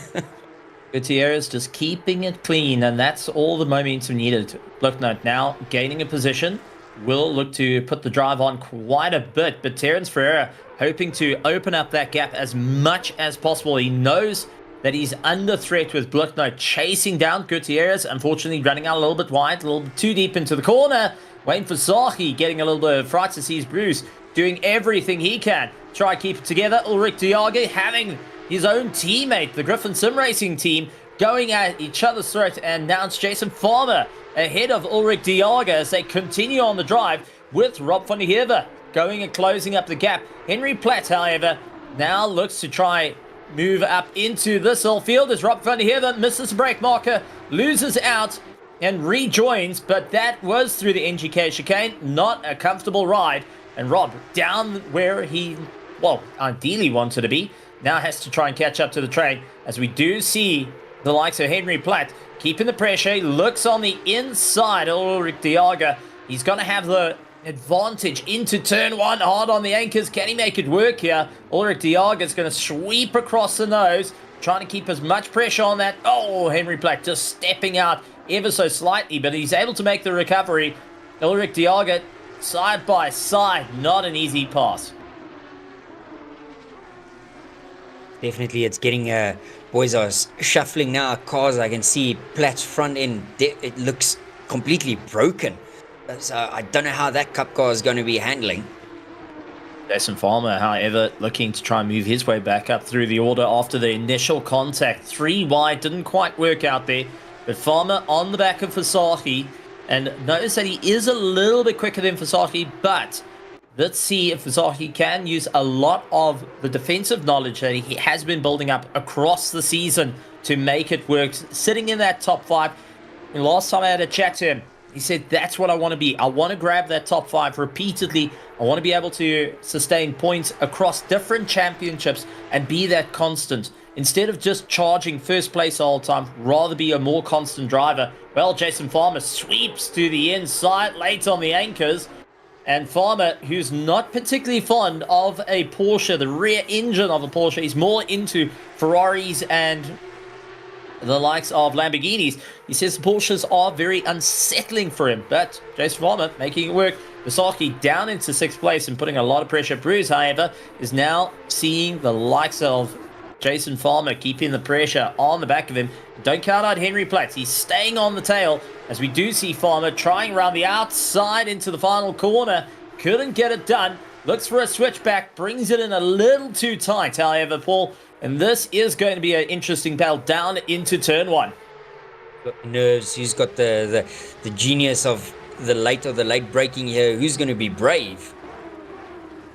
Gutierrez just keeping it clean, and that's all the momentum needed. Blichtnote now gaining a position. Will look to put the drive on quite a bit, but Terence Ferreira hoping to open up that gap as much as possible. He knows that he's under threat with Blichtnote chasing down Gutierrez. Unfortunately, running out a little bit wide, a little bit too deep into the corner. Wayne Versace getting a little bit of fright to see his Bruce doing everything he can. Try to keep it together. Ulrich de Jager having his own teammate, the Griffin Sim Racing team, going at each other's throat. And now it's Jason Farmer ahead of Ulrich de Jager as they continue on the drive with Rob van der Heever going and closing up the gap. Henry Platt, however, now looks to try move up into this hill field as Rob van der Heever misses the brake marker, loses out, and rejoins, but that was through the NGK chicane. Not a comfortable ride. And Rob, down where he, well, ideally wanted to be, now has to try and catch up to the train, as we do see the likes of Henry Platt keeping the pressure. He looks on the inside, Ulrich de Jager. He's going to have the advantage into turn 1, hard on the anchors. Can he make it work here? Ulrich de Jager is going to sweep across the nose, trying to keep as much pressure on that. Oh, Henry Platt just stepping out ever so slightly, but he's able to make the recovery. Ulrich de Jager side by side, not an easy pass. Definitely, it's getting boys are shuffling now cars. I can see Platt's front end, it looks completely broken. So I don't know how that cup car is going to be handling. Jason Farmer, however, looking to try and move his way back up through the order after the initial contact. 3 wide, didn't quite work out there. But Farmer on the back of Versace, and notice that he is a little bit quicker than Versace, but let's see if Versace can use a lot of the defensive knowledge that he has been building up across the season to make it work. Sitting in that top 5, and last time I had a chat to him, He said, that's what I want to be. I want to grab that top 5 repeatedly. I want to be able to sustain points across different championships and be that constant. Instead of just charging first place all the time, rather be a more constant driver. Well, Jason Farmer sweeps to the inside, late on the anchors. And Farmer, who's not particularly fond of a Porsche, the rear engine of a Porsche, he's more into Ferraris and the likes of Lamborghinis. He says the Porsches are very unsettling for him, but Jason Farmer making it work. Vasaki down into 6th place and putting a lot of pressure. Bruce, however, is now seeing the likes of Jason Farmer keeping the pressure on the back of him. Don't count out Henry Platz. He's staying on the tail as we do see Farmer trying around the outside into the final corner. Couldn't get it done. Looks for a switchback. Brings it in a little too tight, however, Paul. And this is going to be an interesting battle down into turn 1. Nerves. Who's got the genius of the late braking here? Who's going to be brave?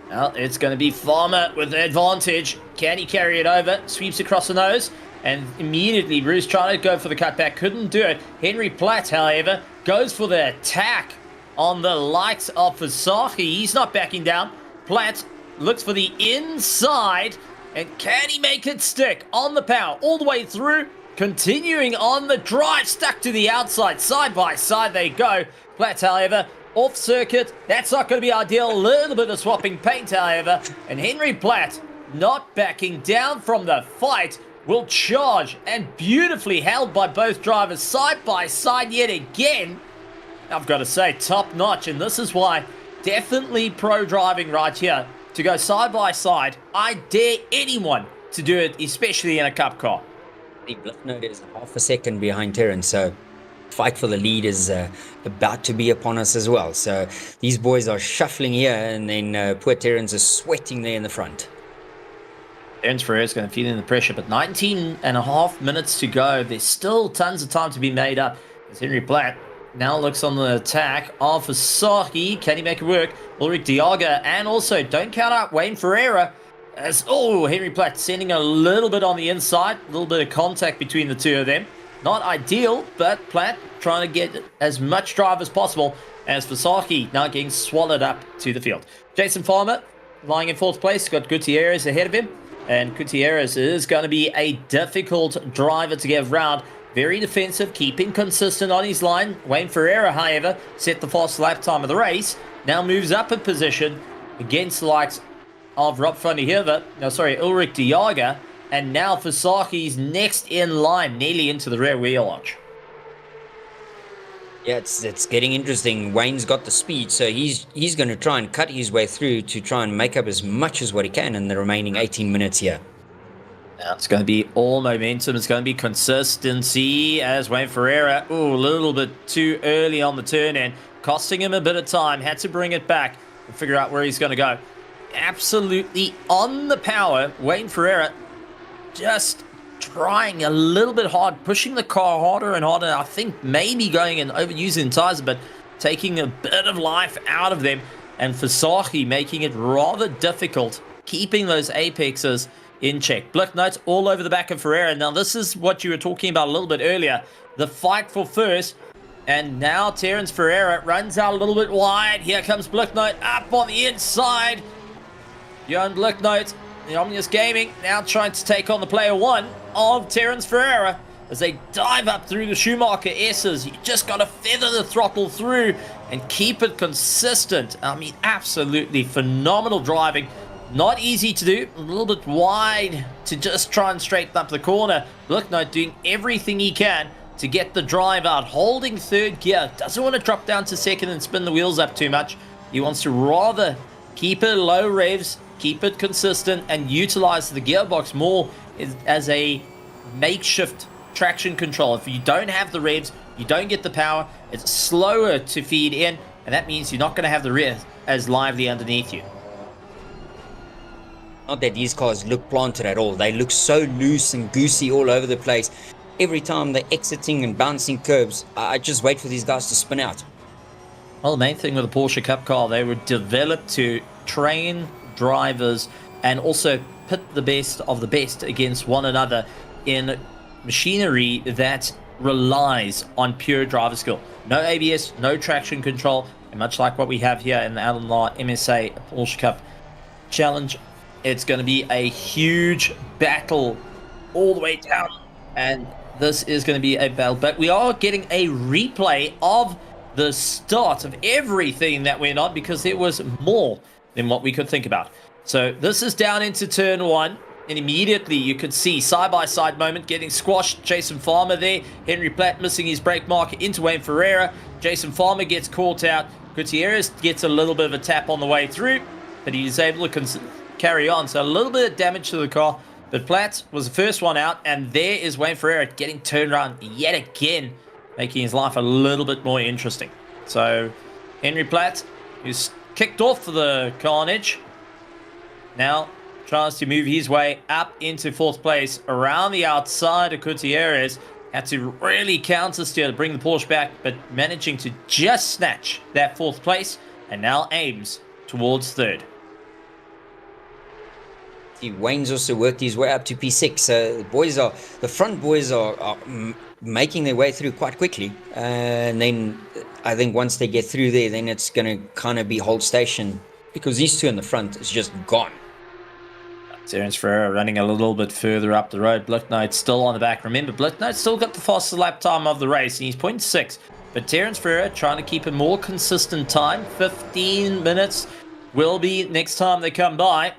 Well, it's going to be Farmer with the advantage. Can he carry it over? Sweeps across the nose. And immediately, Bruce trying to go for the cutback. Couldn't do it. Henry Platt, however, goes for the attack on the likes of Fasahi. He's not backing down. Platt looks for the inside. And can he make it stick on the power all the way through? Continuing on the drive, stuck to the outside. Side by side they go. Platt, however, off circuit. That's not going to be ideal. A little bit of swapping paint, however. And Henry Platt, not backing down from the fight, will charge. And beautifully held by both drivers side by side yet again. I've got to say, top notch. And this is why definitely pro driving right here. To go side by side, I dare anyone to do it, especially in a cup car. The Bliffnote is half a second behind Terrence, so fight for the lead is about to be upon us as well. So these boys are shuffling here, and then poor Terrence is sweating there in the front. Terrence Ferrer is going to feel in the pressure, but 19 and a half minutes to go. There's still tons of time to be made up. As Henry Platt now looks on the attack of Fasaki. Can he make it work? Ulrich Diaga, and also don't count out Wayne Ferreira. As, Henry Platt sending a little bit on the inside. A little bit of contact between the two of them. Not ideal, but Platt trying to get as much drive as possible as Fasaki now getting swallowed up to the field. Jason Farmer lying in 4th place. Got Gutierrez ahead of him. And Gutierrez is going to be a difficult driver to get around. Very defensive, keeping consistent on his line. Wayne Ferreira, however, set the fast lap time of the race. Now moves up a position against the likes of Rob van der Heever. Ulrich Diaga. And now Fasaki's next in line, nearly into the rear wheel arch. Yeah, it's getting interesting. Wayne's got the speed, so he's going to try and cut his way through to try and make up as much as what he can in the remaining 18 minutes here. Now it's going to be all momentum. It's going to be consistency as Wayne Ferreira, a little bit too early on the turn end, costing him a bit of time. Had to bring it back and figure out where he's going to go. Absolutely on the power. Wayne Ferreira just trying a little bit hard, pushing the car harder and harder. I think maybe going and overusing tires, but taking a bit of life out of them. And Fasahi making it rather difficult, keeping those apexes in check. Blick notes all over the back of Ferreira. Now, this is what you were talking about a little bit earlier. The fight for first. And now Terence Ferreira runs out a little bit wide. Here comes Blicknote up on the inside. Johan Blicknote, the Omnius Gaming, now trying to take on the player 1 of Terence Ferreira as they dive up through the Schumacher S's. You just got to feather the throttle through and keep it consistent. I mean, absolutely phenomenal driving. Not easy to do, a little bit wide to just try and straighten up the corner. Blicknote doing everything he can to get the drive out, holding 3rd gear. Doesn't want to drop down to 2nd and spin the wheels up too much. He wants to rather keep it low revs, keep it consistent, and utilize the gearbox more as a makeshift traction control. If you don't have the revs, you don't get the power, it's slower to feed in, and that means you're not going to have the rear as lively underneath you. Not that these cars look planted at all. They look so loose and goosey all over the place. Every time they're exiting and bouncing curbs, I just wait for these guys to spin out. Well, the main thing with a Porsche Cup car, they were developed to train drivers and also pit the best of the best against one another in machinery that relies on pure driver skill. No ABS, no traction control, and much like what we have here in the LNR MSA Porsche Cup Challenge, it's going to be a huge battle all the way down, and this is going to be a battle. But we are getting a replay of the start of everything that went on, because there was more than what we could think about. So this is down into turn 1, and immediately you could see side-by-side moment getting squashed. Jason Farmer there, Henry Platt missing his brake marker into Wayne Ferreira. Jason Farmer gets caught out. Gutierrez gets a little bit of a tap on the way through, but he's able to carry on. So a little bit of damage to the car, but Platt was the first one out, and there is Wayne Ferreira getting turned around yet again, making his life a little bit more interesting. So Henry Platt, who's kicked off for the carnage, now tries to move his way up into 4th place around the outside of Gutierrez. Had to really counter steer to bring the Porsche back, but managing to just snatch that 4th place, and now aims towards 3rd. Wayne's also worked his way up to P6. The front boys are making their way through quite quickly. And then I think once they get through there, then it's going to kind of be hold station, because these two in the front is just gone. Terence Ferreira running a little bit further up the road. Blicknote's still on the back. Remember, Blicknote's still got the fastest lap time of the race, and he's 0.6. But Terence Ferreira trying to keep a more consistent time. 15 minutes will be next time they come by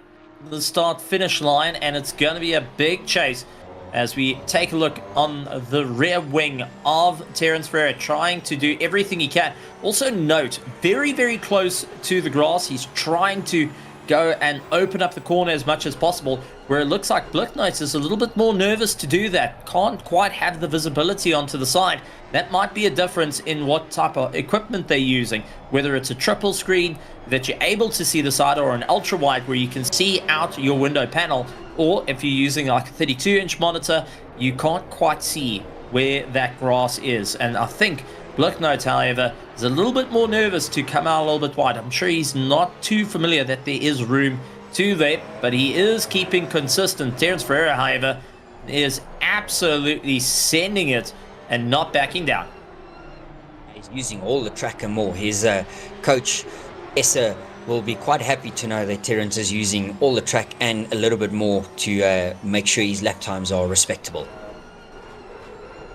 the start-finish line, and it's going to be a big chase as we take a look on the rear wing of Terence Ferreira, trying to do everything he can. Also note, very, very close to the grass. He's trying to go and open up the corner as much as possible, where it looks like Blicknote is a little bit more nervous to do that. Can't quite have the visibility onto the side. That might be a difference in what type of equipment they're using, whether it's a triple screen that you're able to see the side, or an ultra wide where you can see out your window panel, or if you're using like a 32-inch monitor, you can't quite see where that grass is. And I think Blicknote, however, is a little bit more nervous to come out a little bit wide. I'm sure he's not too familiar that there is room to there, but he is keeping consistent. Terence Ferreira, however, is absolutely sending it and not backing down. He's using all the track and more. His coach, Essa, will be quite happy to know that Terence is using all the track and a little bit more to make sure his lap times are respectable.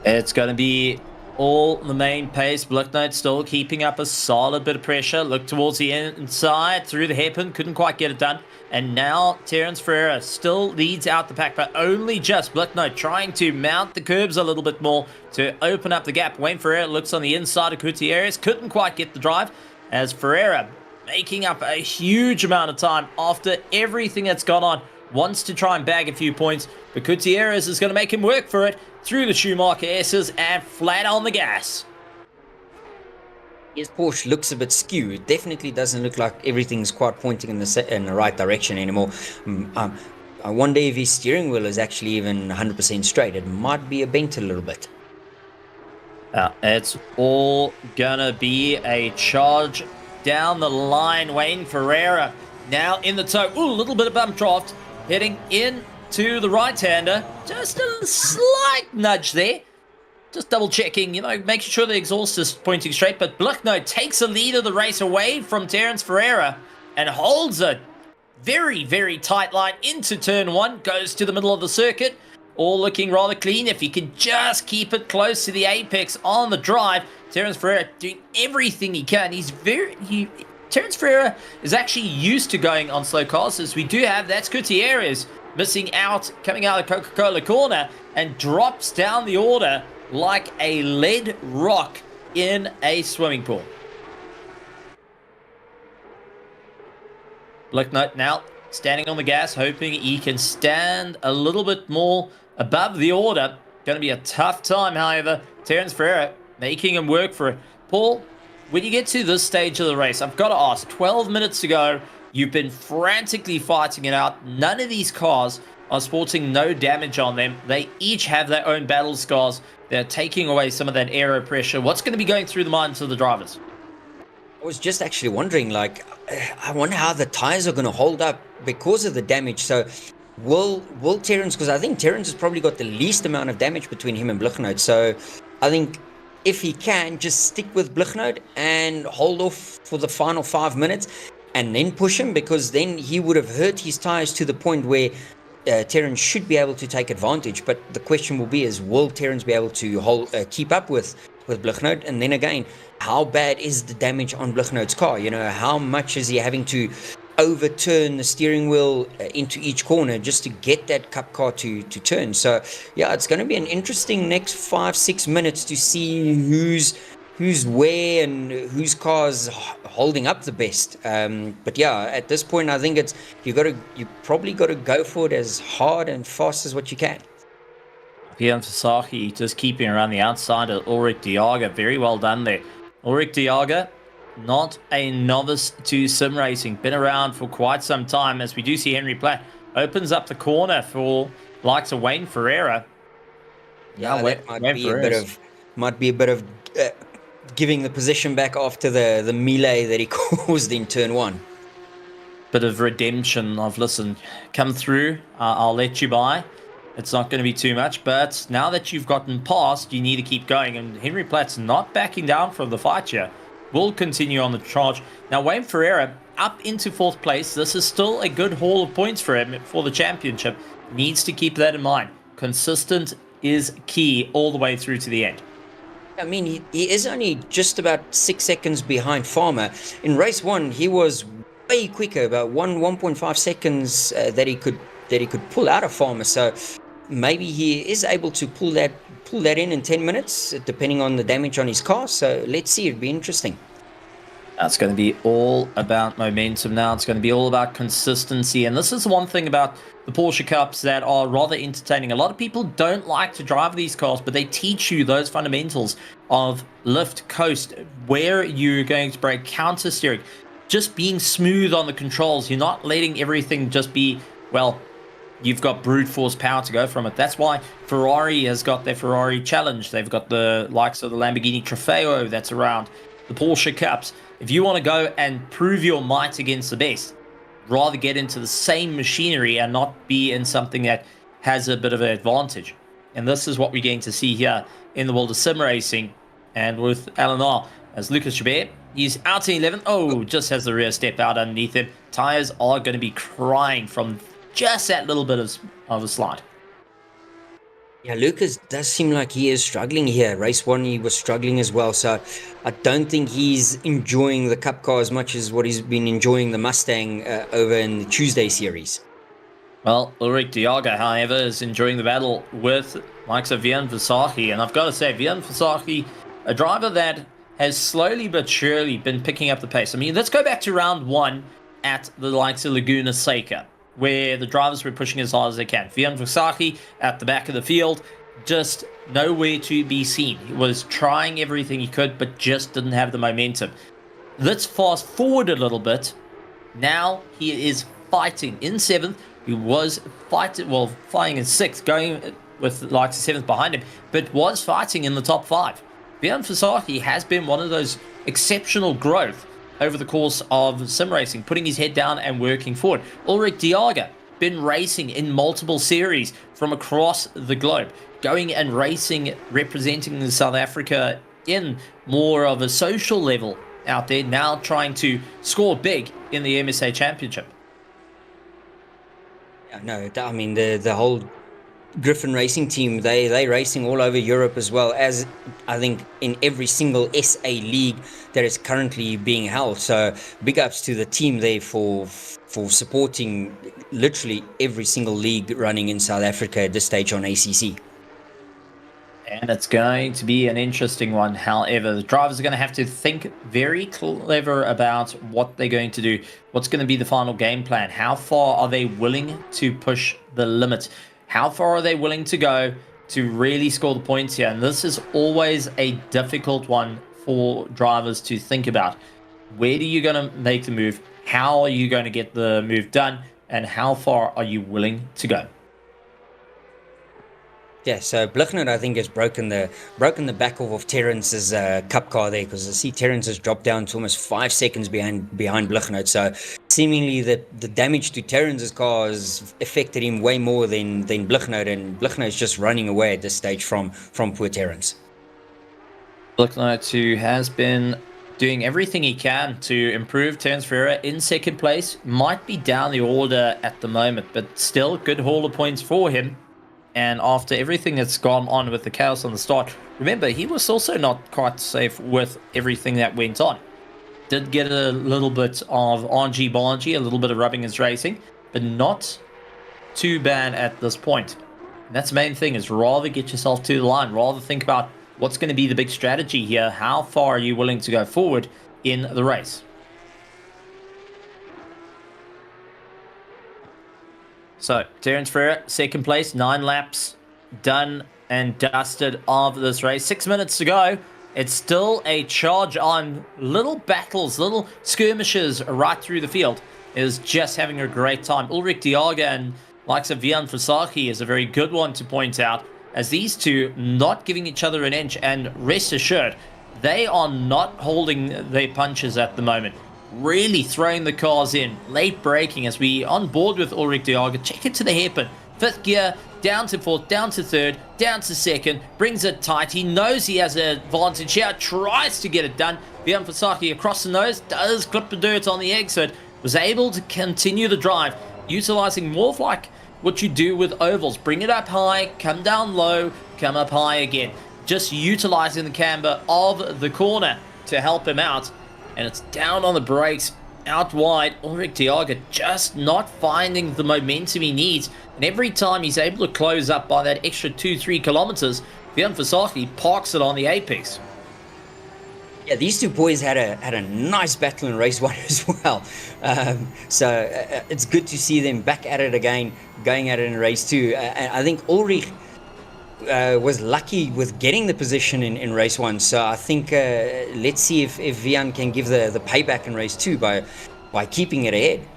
It's going to be all the main pace. Blicknote still keeping up a solid bit of pressure. Look towards the inside, through the hairpin, couldn't quite get it done. And now Terence Ferreira still leads out the pack, but only just. Blicknote trying to mount the curbs a little bit more to open up the gap. Wayne Ferreira looks on the inside of Gutierrez, couldn't quite get the drive, as Ferreira making up a huge amount of time after everything that's gone on. Wants to try and bag a few points, but Gutierrez is going to make him work for it through the Schumacher S's and flat on the gas. His Porsche looks a bit skewed. It definitely doesn't look like everything's quite pointing in the right direction anymore. I wonder if his steering wheel is actually even 100% straight. It might be a bent a little bit. It's all gonna be a charge down the line. Wayne Ferreira now in the tow. Ooh, a little bit of bump draft heading in to the right-hander. Just a slight nudge there. Just double-checking, making sure the exhaust is pointing straight. But Blicknote takes the lead of the race away from Terence Ferreira and holds a very, very tight line into turn 1. Goes to the middle of the circuit. All looking rather clean. If he can just keep it close to the apex on the drive. Terence Ferreira doing everything he can. Terence Ferreira is actually used to going on slow cars, as we do have. That's Gutierrez missing out, coming out of Coca-Cola corner, and drops down the order like a lead rock in a swimming pool. Blicknote now standing on the gas, hoping he can stand a little bit more above the order. Going to be a tough time, however. Terence Ferreira making him work for it. Paul, when you get to this stage of the race, I've got to ask, 12 minutes to go, you've been frantically fighting it out. None of these cars are sporting no damage on them. They each have their own battle scars. They're taking away some of that aero pressure. What's going to be going through the minds of the drivers? I was just actually wondering, I wonder how the tires are going to hold up because of the damage. So will Terence, because I think Terence has probably got the least amount of damage between him and Blicknote. So I think if he can, just stick with Blichnout and hold off for the final 5 minutes and then push him, because then he would have hurt his tires to the point where Terrence should be able to take advantage. But the question will be is, will Terrence be able to keep up with Blichnout? And then again, how bad is the damage on Blichnout's car? How much is he having to overturn the steering wheel into each corner just to get that cup car to turn? So yeah, it's going to be an interesting next 5-6 minutes to see who's where and whose car's holding up the best. But yeah, at this point, I think you probably got to go for it as hard and fast as what you can. Bjorn Versace just keeping around the outside of Ulrich Diaga. Very well done there. Ulrich Diaga, not a novice to sim racing. Been around for quite some time, as we do see Henry Platt opens up the corner for likes of Wayne Ferreira. Yeah, that might be a bit of giving the position back after the melee that he caused in turn 1. Bit of redemption of, listen, come through, I'll let you by. It's not going to be too much, but now that you've gotten past, you need to keep going. And Henry Platt's not backing down from the fight here. Will continue on the charge. Now, Wayne Ferreira up into 4th place. This is still a good haul of points for him for the championship. Needs to keep that in mind. Consistent is key all the way through to the end. I mean, he is only just about 6 seconds behind Farmer. In race 1, he was way quicker, about 1.5 seconds that he could pull out of Farmer. So maybe he is able to pull that in 10 minutes, depending on the damage on his car. So let's see. It'd be interesting. That's going to be all about momentum now. It's going to be all about consistency. And this is one thing about the Porsche Cups that are rather entertaining. A lot of people don't like to drive these cars, but they teach you those fundamentals of lift, coast, where you're going to brake, counter steering, just being smooth on the controls. You're not letting everything just be, well, you've got brute force power to go from it. That's why Ferrari has got their Ferrari Challenge. They've got the likes of the Lamborghini Trofeo that's around, the Porsche Cups. If you want to go and prove your might against the best, rather get into the same machinery and not be in something that has a bit of an advantage. And this is what we're going to see here in the world of sim racing. And with LNR, as Lucas Chabert, he's out in 11. Oh, just has the rear step out underneath him. Tires are going to be crying from just that little bit of a slide. Yeah, Lucas does seem like he is struggling here. Race 1, he was struggling as well. So I don't think he's enjoying the Cup car as much as what he's been enjoying the Mustang over in the Tuesday series. Well, Ulrich Diaga, however, is enjoying the battle with likes of Bjorn Versace. And I've got to say, Bjorn Versace, a driver that has slowly but surely been picking up the pace. I mean, let's go back to round 1 at the likes of Laguna Seca, where the drivers were pushing as hard as they can. Bjorn Versace at the back of the field, just nowhere to be seen. He was trying everything he could, but just didn't have the momentum. Let's fast forward a little bit. Now he is fighting in 7th. He was fighting in 6th, going with like 7th behind him, but was fighting in the top 5. Bjorn Versace has been one of those exceptional growth over the course of sim racing, putting his head down and working forward. Ulrich Diaga, been racing in multiple series from across the globe, going and racing, representing South Africa in more of a social level out there, now trying to score big in the MSA Championship. Yeah, no, I mean, the whole Griffin Racing team, they racing all over Europe, as well as I think in every single SA league that is currently being held. So big ups to the team there for supporting literally every single league running in South Africa at this stage on ACC. And it's going to be an interesting one. However, the drivers are going to have to think very clever about what they're going to do. What's going to be the final game plan? How far are they willing to push the limit? How far are they willing to go to really score the points here? And this is always a difficult one for drivers to think about. Where are you going to make the move? How are you going to get the move done? And how far are you willing to go? Yeah, so Blichnout, I think, has broken the back off of Terrence's cup car there, because I see Terrence has dropped down to almost 5 seconds behind Blichnout. So seemingly the damage to Terrence's car has affected him way more than Blichnout, and Blichnout's just running away at this stage from poor Terrence. Knight, who has been doing everything he can to improve Terence Ferreira in second place, might be down the order at the moment, but still good haul of points for him. And after everything that's gone on with the chaos on the start, remember, he was also not quite safe with everything that went on. Did get a little bit of RNG-barngy, a little bit of rubbing his racing, but not too bad at this point. And that's the main thing, is rather get yourself to the line, rather think about what's going to be the big strategy here. How far are you willing to go forward in the race? So, Terence Ferreira, second place, 9 laps done and dusted of this race. 6 minutes to go. It's still a charge on. Little battles, little skirmishes right through the field. Is just having a great time. Ulrich Diaga and likes of Vian Fasaki is a very good one to point out, as these two not giving each other an inch, and rest assured, they are not holding their punches at the moment. Really throwing the cars in, late braking as we on board with Ulrich Diaga. Check it to the hairpin. 5th gear, down to 4th, down to 3rd, down to 2nd, brings it tight. He knows he has an advantage here, tries to get it done. Vian Fasaki across the nose, does clip the dirt on the exit, was able to continue the drive, utilizing more of like what you do with ovals. Bring it up high, come down low, come up high again. Just utilizing the camber of the corner to help him out. And it's down on the brakes, out wide. Ulrich Diaga just not finding the momentum he needs. And every time he's able to close up by that extra 2-3 kilometers, Vian Fasaki parks it on the apex. Yeah, these two boys had a nice battle in race 1 as well. So it's good to see them back at it again, going at it in race 2. And I think Ulrich was lucky with getting the position in race 1. So I think let's see if Vian can give the payback in race 2 by keeping it ahead.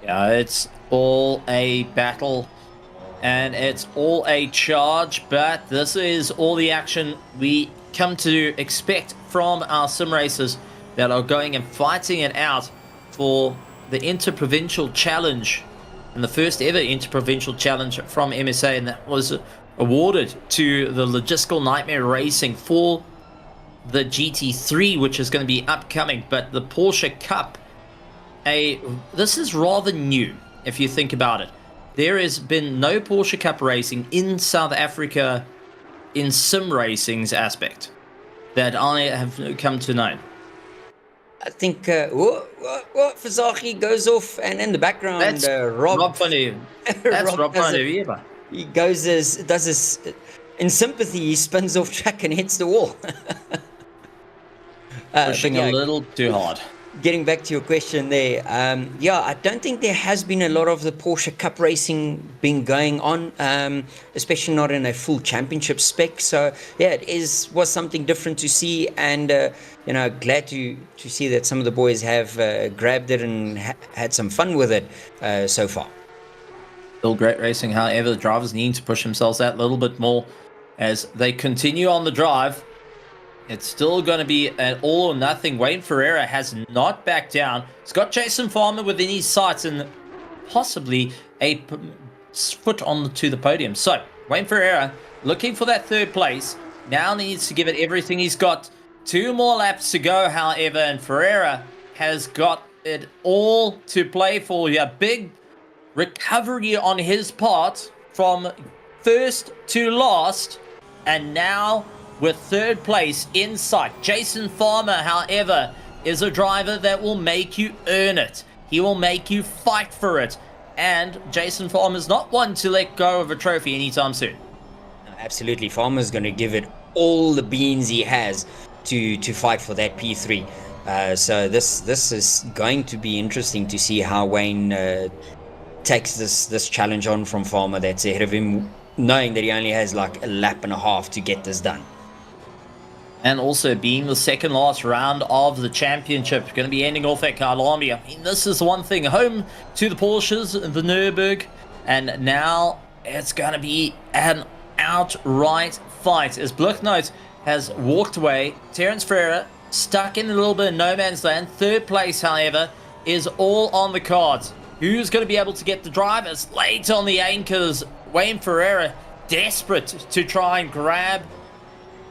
Yeah, it's all a battle and it's all a charge, but this is all the action we come to expect from our sim racers that are going and fighting it out for the Interprovincial Challenge, and the first ever Interprovincial Challenge from MSA, and that was awarded to the Logistical Nightmare Racing for the GT3, which is going to be upcoming. But the Porsche Cup, this is rather new if you think about it. There has been no Porsche Cup racing in South Africa in sim racing's aspect that I have come to know. I think Fasaki goes off, and in the background, That's Rob van der. That's Rob van der. He does his in sympathy. He spins off track and hits the wall. Pushing a little too hard. Getting back to your question there, I don't think there has been a lot of the Porsche Cup racing been going on, especially not in a full championship spec. So yeah, it was something different to see, and glad to see that some of the boys have grabbed it and had some fun with it so far. Still great racing. However, the drivers need to push themselves out a little bit more as they continue on the drive. It's still going to be an all or nothing. Wayne Ferreira has not backed down. He's got Jason Farmer within his sights and possibly a foot to the podium. So, Wayne Ferreira looking for that 3rd place. Now needs to give it everything he's got. 2 more laps to go, however, and Ferreira has got it all to play for here. Big recovery on his part from first to last, and now with 3rd place in sight. Jason Farmer, however, is a driver that will make you earn it. He will make you fight for it. And Jason Farmer is not one to let go of a trophy anytime soon. Absolutely. Farmer's going to give it all the beans he has to fight for that P3. So this is going to be interesting to see how Wayne takes this challenge on from Farmer that's ahead of him, knowing that he only has like a lap and a half to get this done. And also being the second last round of the championship, going to be ending off at Kyalami. I mean, this is one thing. Home to the Porsches, the Nurburgring, and now it's going to be an outright fight as Knight has walked away. Terence Ferreira stuck in a little bit of no man's land. 3rd place, however, is all on the cards. Who's going to be able to get the drivers late on the anchors? Wayne Ferreira desperate to try and grab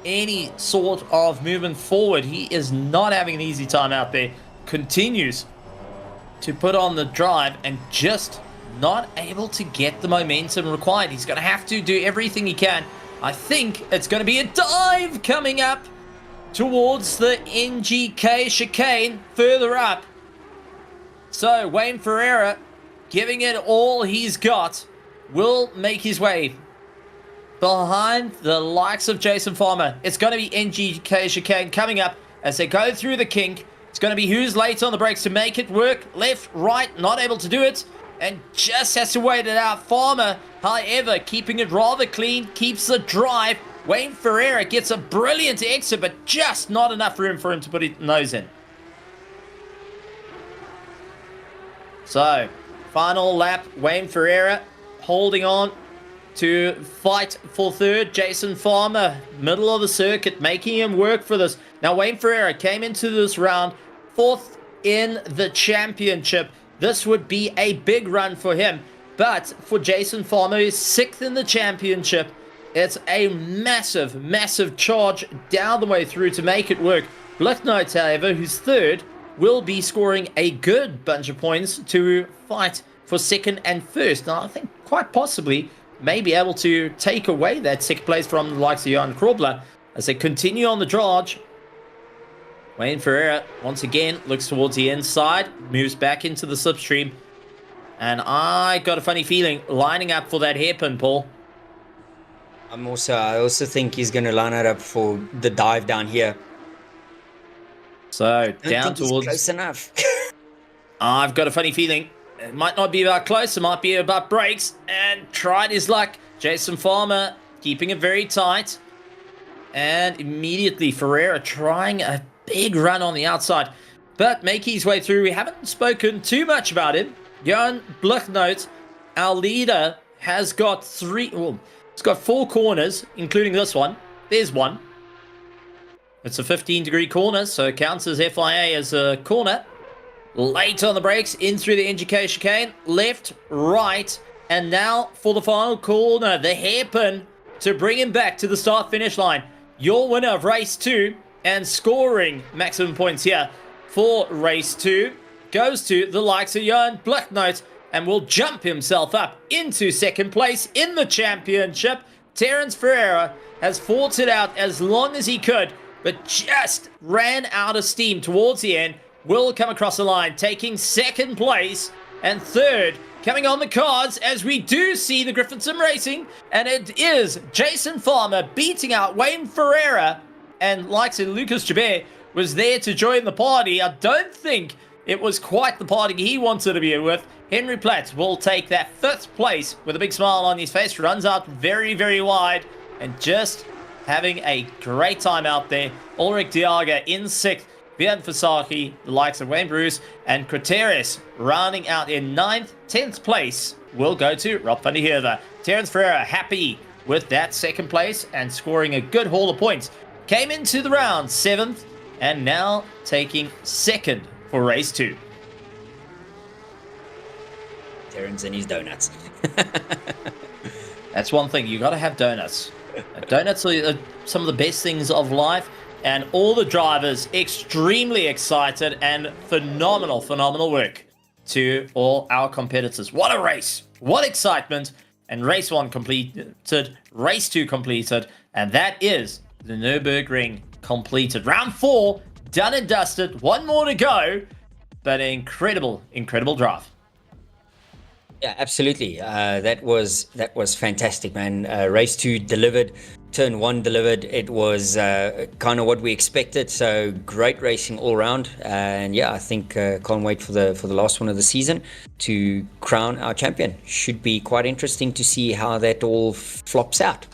any sort of movement forward. He is not having an easy time out there. Continues to put on the drive and just not able to get the momentum required. He's going to have to do everything he can. I think it's going to be a dive coming up towards the NGK chicane further up. So Wayne Ferreira, giving it all he's got, will make his way behind the likes of Jason Farmer. It's going to be NGK chicane coming up as they go through the kink. It's going to be who's late on the brakes to make it work. Left, right, not able to do it, and just has to wait it out. Farmer, however, keeping it rather clean, keeps the drive. Wayne Ferreira gets a brilliant exit, but just not enough room for him to put his nose in. So, final lap, Wayne Ferreira holding on to fight for third. Jason Farmer, middle of the circuit, making him work for this. Now, Wayne Ferreira came into this round fourth in the championship. This would be a big run for him. But for Jason Farmer, who's sixth in the championship, it's a massive, massive charge down the way through to make it work. Blicknote, however, who's third, will be scoring a good bunch of points to fight for second and first. Now, I think quite possibly may be able to take away that second place from the likes of Jan Krobler as they continue on the charge. Wayne Ferreira, once again, looks towards the inside, moves back into the slipstream. And I got a funny feeling lining up for that hairpin, Paul. I also think he's going to line it up for the dive down here. So, down towards... close enough. I've got a funny feeling it might not be about close, it might be about brakes. And tried his luck. Jason Farmer keeping it very tight. And immediately Ferreira trying a big run on the outside, but making his way through. We haven't spoken too much about him. Jan Blicknote, our leader, has got it's got 4 corners, including this one. There's one. It's a 15-degree corner, so it counts as FIA as a corner. Late on the brakes, in through the NGK chicane, left, right, and now for the final corner, the hairpin to bring him back to the start-finish line. Your winner of race 2 and scoring maximum points here for race 2 goes to the likes of Jan Blicknote and will jump himself up into second place in the championship. Terence Ferreira has fought it out as long as he could, but just ran out of steam towards the end. Will come across the line, taking second place, and third coming on the cards as we do see the Griffin Sim Racing, and it is Jason Farmer beating out Wayne Ferreira, and likes of Lucas Jabert was there to join the party. I don't think it was quite the party he wanted to be with. Henry Platt will take that 5th place with a big smile on his face, runs out very, very wide, and just having a great time out there. Ulrich Diaga in 6th. Björn Fasaki, the likes of Wayne Bruce, and Krateris rounding out in 9th. 10th place will go to Rob van der Heerden. Terence Ferreira happy with that 2nd place and scoring a good haul of points. Came into the round 7th and now taking 2nd for race 2. Terence and his donuts. That's one thing, you got to have donuts. Donuts are some of the best things of life, and all the drivers extremely excited, and phenomenal work to all our competitors. What a race, what excitement. And race 1 completed, race 2 completed, and that is the Nurburgring completed. Round 4 done and dusted, 1 more to go, but an incredible drive. Yeah, absolutely. That was fantastic, man. Race 2 delivered, turn 1 delivered. It was kind of what we expected. So great racing all around, and yeah, I think can't wait for the last one of the season to crown our champion. Should be quite interesting to see how that all flops out.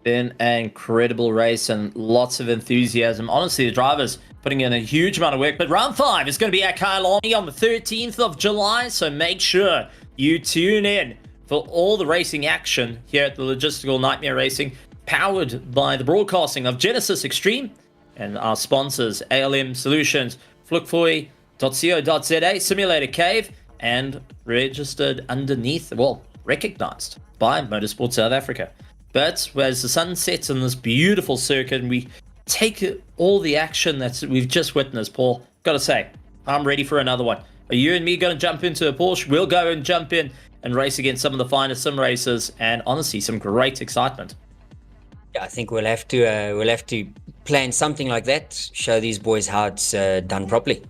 Been an incredible race and lots of enthusiasm. Honestly, the drivers putting in a huge amount of work. But round 5 is going to be at Kyalami on the 13th of July. So make sure you tune in for all the racing action here at the Logistical Nightmare Racing, powered by the broadcasting of Genisus Extreme and our sponsors, ALM Solutions, Flukfoy.co.za, Simulator Cave, and registered underneath, well, recognized by Motorsport South Africa. But as the sun sets on this beautiful circuit and we take all the action that we've just witnessed, Paul, gotta say, I'm ready for another one. Are you and me going to jump into a Porsche? We'll go and jump in and race against some of the finest sim racers, and honestly, some great excitement. Yeah, I think we'll have to plan something like that. Show these boys how it's done properly.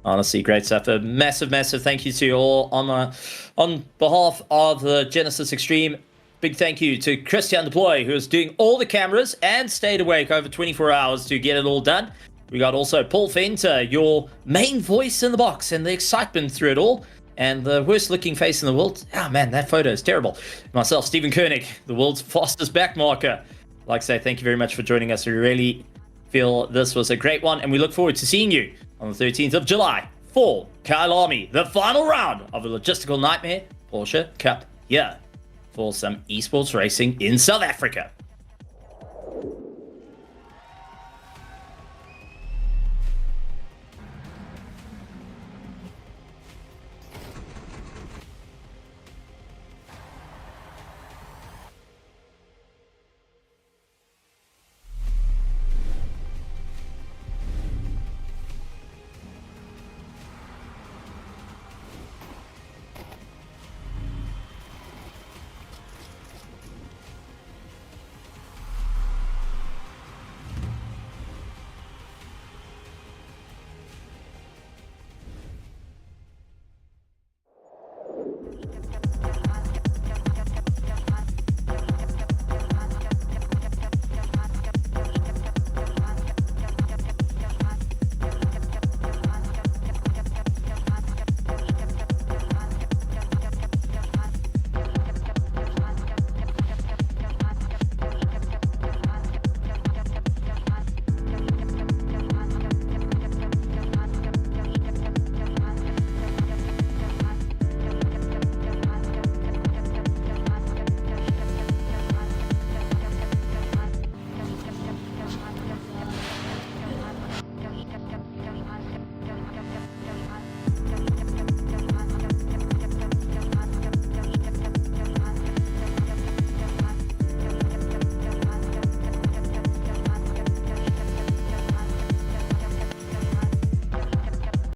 Honestly, great stuff. A massive thank you to you all on behalf of the Genesis Extreme. Big thank you to Christian Deploy, who is doing all the cameras and stayed awake over 24 hours to get it all done. We got also Paul Fenter, your main voice in the box and the excitement through it all. And the worst looking face in the world. Oh man, that photo is terrible. Myself, Stephen Koenig, the world's fastest back marker. I'd like to say thank you very much for joining us. We really feel this was a great one, and we look forward to seeing you on the 13th of July for Kyle Army, the final round of the Logistical Nightmare Porsche Cup here for some esports racing in South Africa.